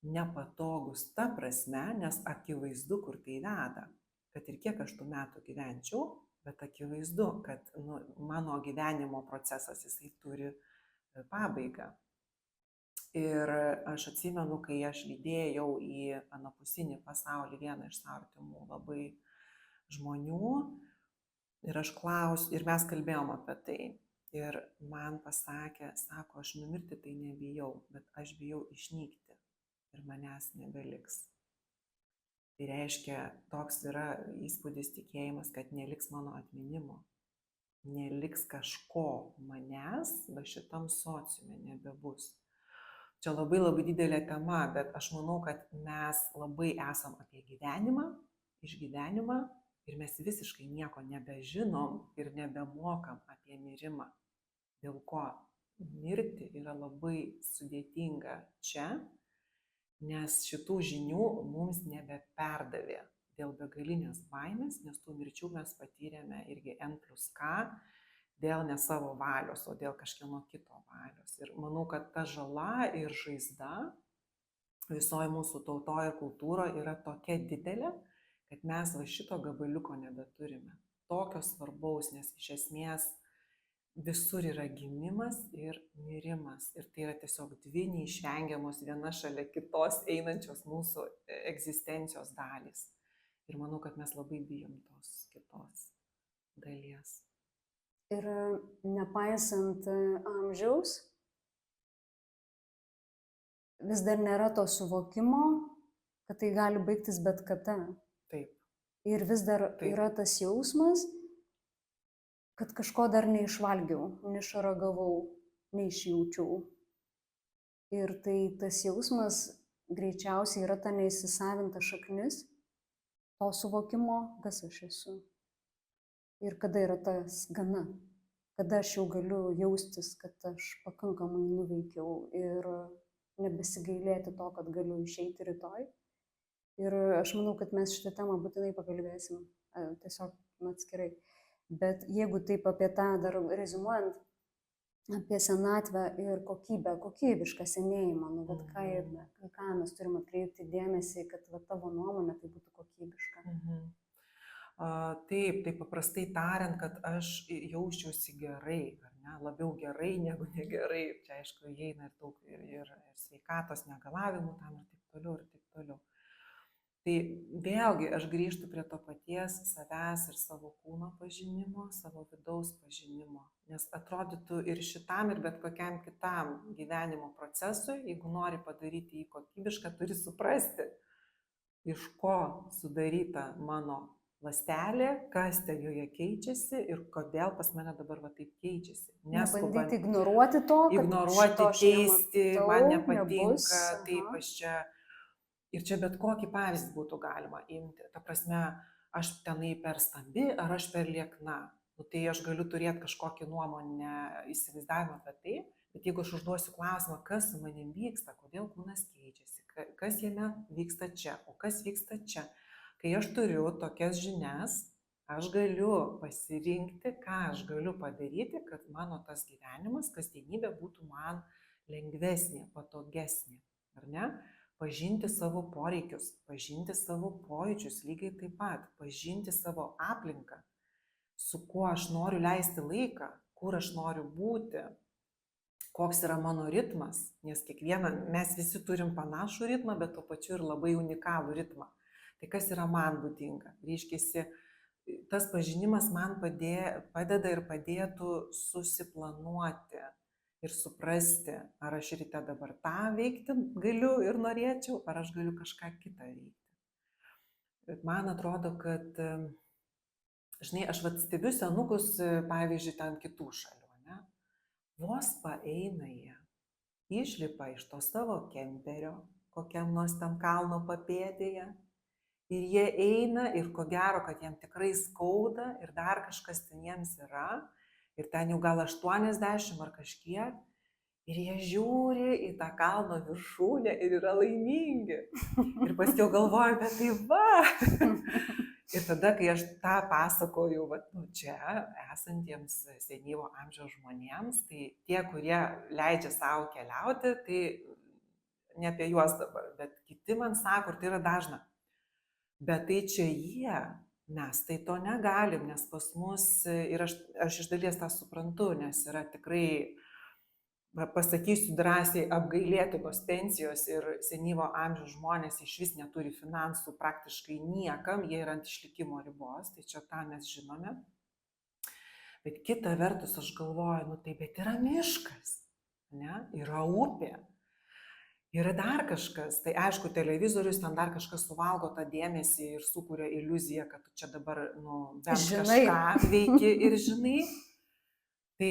nepatogus ta prasme, nes akivaizdu, kur tai veda. Kad ir kiek aš tų metų gyvenčiau, bet akivaizdu, kad mano gyvenimo procesas jisai turi pabaigą. Ir aš atsimenu, kai aš lydėjau į anapusinį pasaulį vieną iš savo artimų labai žmonių, ir mes kalbėjom apie tai. Ir man pasakė, sako, aš numirti tai nebijau, bet aš bijau išnykti ir manęs nebeliks. Tai reiškia, toks yra įspūdis, tikėjimas, kad neliks mano atminimo, neliks kažko manęs, bet šitam sociume nebebus. Čia labai didelė tema, bet aš manau, kad mes labai esam apie gyvenimą, išgyvenimą ir mes visiškai nieko nebežinom ir nebemokam apie mirimą. Dėl ko mirti yra labai sudėtinga čia, nes šitų žinių mums nebeperdavė dėl begalinės baimės, nes tų mirčių mes patyrėme irgi N+K dėl ne savo valios, o dėl kažkieno kito valios. Ir manau, kad ta žala ir žaizda visoje mūsų tautoje ir kultūroje yra tokia didelė, kad mes šito gabaliuko nebeturime. Tokio svarbaus, nes iš esmės visur yra gimimas ir mirimas. Ir tai yra tiesiog dvi neišvengiamos viena šalia kitos einančios mūsų egzistencijos dalys. Ir manau, kad mes labai bijom tos kitos. dalies. Ir nepaisant amžiaus, vis dar nėra to suvokimo, kad tai gali baigtis bet kada. Taip. Ir vis dar yra tas jausmas, kad kažko dar neišvalgiau, neišragavau, neišjaučiau. Ir tai tas jausmas greičiausiai yra ta neįsisavinta šaknis to suvokimo, kas aš esu. Ir kada yra tas gana, kada aš jau galiu jaustis, kad aš pakankamai nuveikiau ir nebesigailėti to, kad galiu išeiti rytoj. Ir aš manau, kad mes šitą temą būtinai pakalbėsim, tiesiog atskirai. Bet jeigu taip apie tą dar reziumuojant, apie senatvę ir kokybę, kokybišką senėjimą, nu, bet ką mes turim atkreipti dėmesį, kad va, tavo nuomonė tai būtų kokybiška. Taip, tai paprastai tariant, kad aš jausčiausi gerai, ar ne, labiau gerai negu negerai. Čia aišku, įeina ir daug ir sveikatos negalavimų tam ir taip toliau, ir taip toliau. Tai vėlgi aš grįžtu prie to paties savęs ir savo kūno pažinimo, savo vidaus pažinimo. Nes atrodytų ir šitam, ir bet kokiam kitam gyvenimo procesui, jeigu nori padaryti jį kokybišką, turi suprasti, iš ko sudaryta mano ląstelė, kas ten joje keičiasi ir kodėl pas mane dabar va taip keičiasi. Nebandyti ignoruoti to, kad ignoruoti, keisti, man nepatinka, taip aš čia. Ir čia bet kokį pavyzdį būtų galima imti. Ta prasme, aš tenai per stambi ar aš per liekna. Nu, tai aš galiu turėti kažkokį nuomonę, įsivaizdavimą apie tai, bet jeigu aš užduosiu klausimą, kas su manim vyksta, kodėl kūnas keičiasi, kas jame vyksta čia, o kas vyksta čia. Kai aš turiu tokias žinias, aš galiu pasirinkti, ką aš galiu padaryti, kad mano tas gyvenimas, kasdienybė būtų man lengvesnė, patogesnė, ar ne? Pažinti savo poreikius, pažinti savo pojūčius lygiai taip pat, pažinti savo aplinką, su kuo aš noriu leisti laiką, kur aš noriu būti, koks yra mano ritmas, nes mes visi turim panašų ritmą, bet tuo pačiu ir labai unikalų ritmą. Tai kas yra man būdinga? Reiškiasi, tas pažinimas man padeda ir padėtų susiplanuoti ir suprasti, ar aš ryte dabar tą veikti galiu ir norėčiau, ar aš galiu kažką kitą veikti. Bet man atrodo, kad, žinai, aš stebiu senukus, pavyzdžiui, ten kitų šalių, ne? Vos paeina jie, išlipa iš to savo kemperio, kokiam nors ten kalno papėdėje, ir jie eina ir ko gero, kad jiem tikrai skauda ir dar kažkas ten jiems yra, ir ten jau gal 80 ar kažkiek, ir jie žiūri į tą kalno viršūnę ir yra laimingi. Ir paskiau galvoju, bet tai va. Ir tada, kai aš tą pasakoju čia esantiems senyvo amžiaus žmonėms, tai tie, kurie leidžia savo keliauti, tai ne apie juos dabar, bet kiti man sako, ir tai yra dažna. Bet tai čia jie. Mes tai to negalim, nes pas mus, ir aš iš dalies tą suprantu, nes yra tikrai, pasakysiu drąsiai, apgailėtinos pensijos ir senyvo amžiaus žmonės iš vis neturi finansų praktiškai niekam, jie yra ant išlikimo ribos, tai čia tą mes žinome. Bet kita vertus aš galvoju, nu tai bet yra miškas, ne? Yra upė. Yra dar kažkas, tai aišku, televizorius, ten dar kažkas suvalgo tą dėmesį ir sukuria iliuziją, kad tu čia dabar, bent kažką veiki ir žinai. Tai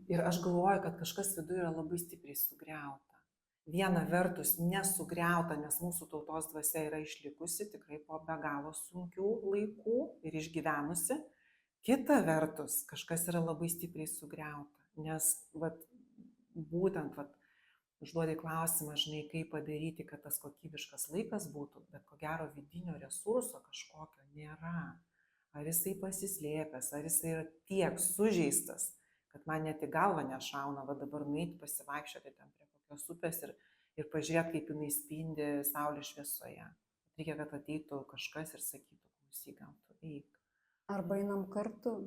ir aš galvoju, kad kažkas viduje yra labai stipriai sugriauta. Viena vertus nesugriauta, nes mūsų tautos dvasia yra išlikusi tikrai po be galo sunkių laikų ir išgyvenusi. Kita vertus, kažkas yra labai stipriai sugriauta, nes būtent užduodi klausimą, žinai, kaip padaryti, kad tas kokybiškas laikas būtų, bet ko gero vidinio resurso kažkokio nėra. Ar jisai pasislėpęs, ar jisai yra tiek sužeistas, kad man net į galvą nešauna, dabar nueiti pasivaikščioti ten prie kokios upės ir pažiūrėti, kaip jinai spindi saulės šviesoje. Reikia, kad ateitų kažkas ir sakytų, klausyk, gal tu eik. Arba einam kartu.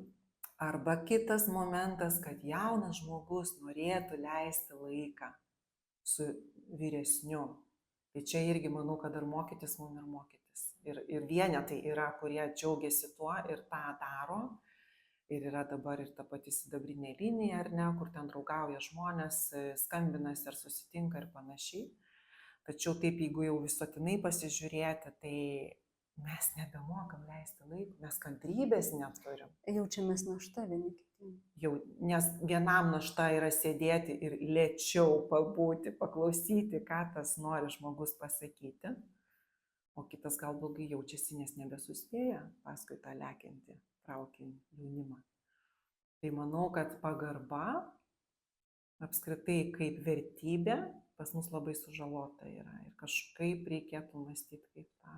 Arba kitas momentas, kad jaunas žmogus norėtų leisti laiką su vyresniu. Tai čia irgi manau, kad dar mokytis mums ir mokytis. Ir vienetai yra, kurie džiaugiasi tuo ir tą daro. Ir yra dabar ir ta pati sidabrinė linija, ar ne, kur ten draugauja žmonės, skambinasi ar susitinka ir panašiai. Tačiau taip, jeigu jau visuotinai pasižiūrėti, tai mes nebemokam leisti laiką, mes kantrybės neturim. Jaučiamės našta vieni kitiem. Nes vienam našta yra sėdėti ir lėčiau pabūti, paklausyti, ką tas nori žmogus pasakyti, o kitas gal blogai jaučiasi, nes nebesuspėja paskui tą lekiantį traukinį jaunimą. Tai manau, kad pagarba apskritai kaip vertybė pas mus labai sužalota yra ir kažkaip reikėtų mąstyti, kaip tą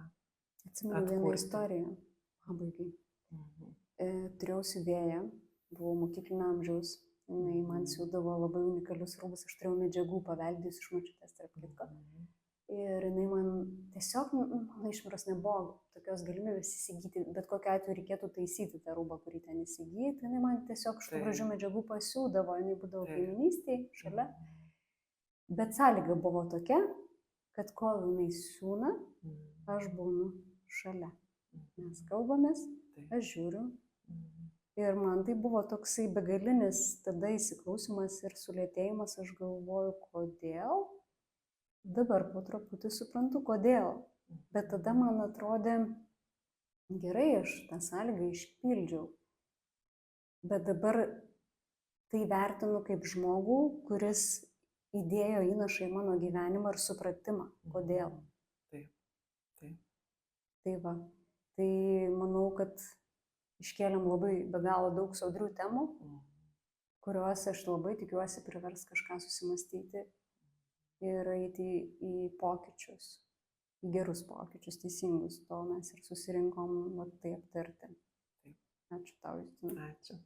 atsimenu vieną istoriją, pabaigai. Turėjau siuvėją, buvau mokyklinio amžiaus, jinai man siūdavo labai unikalius rūbus, aš turėjau medžiagų paveldėjus iš močiutės, tarp kitko. Ir jinai man tiesiog, mano išmiros nebuvo tokios galimybės įsigyti, bet kokiu atveju reikėtų taisyti tą rūbą, kurį ten įsigyti. Jinai man tiesiog šitų gražių medžiagų pasiūdavo, jinai būdavo kaiminystėje šalia. Bet sąlyga buvo tokia, kad kol jinai siūna, aš būnu šalia. Mes kalbamės, aš žiūriu. Ir man tai buvo toksai begalinis tada įsiklausimas ir sulėtėjimas, aš galvoju, kodėl. Dabar po truputį suprantu, kodėl. Bet tada man atrodė, gerai, aš tą sąlygą išpildžiau. Bet dabar tai vertinu kaip žmogų, kuris įdėjo įnašą į mano gyvenimą ir supratimą, kodėl. Taip. Tai va. Tai manau, kad iškėlėm labai be galo daug sodrių temų, kuriuos aš labai tikiuosi privers kažką susimastyti ir eiti į pokyčius, į gerus pokyčius, teisingus. To mes ir susirinkom tai aptarti. Ačiū tau, Justina. Ačiū.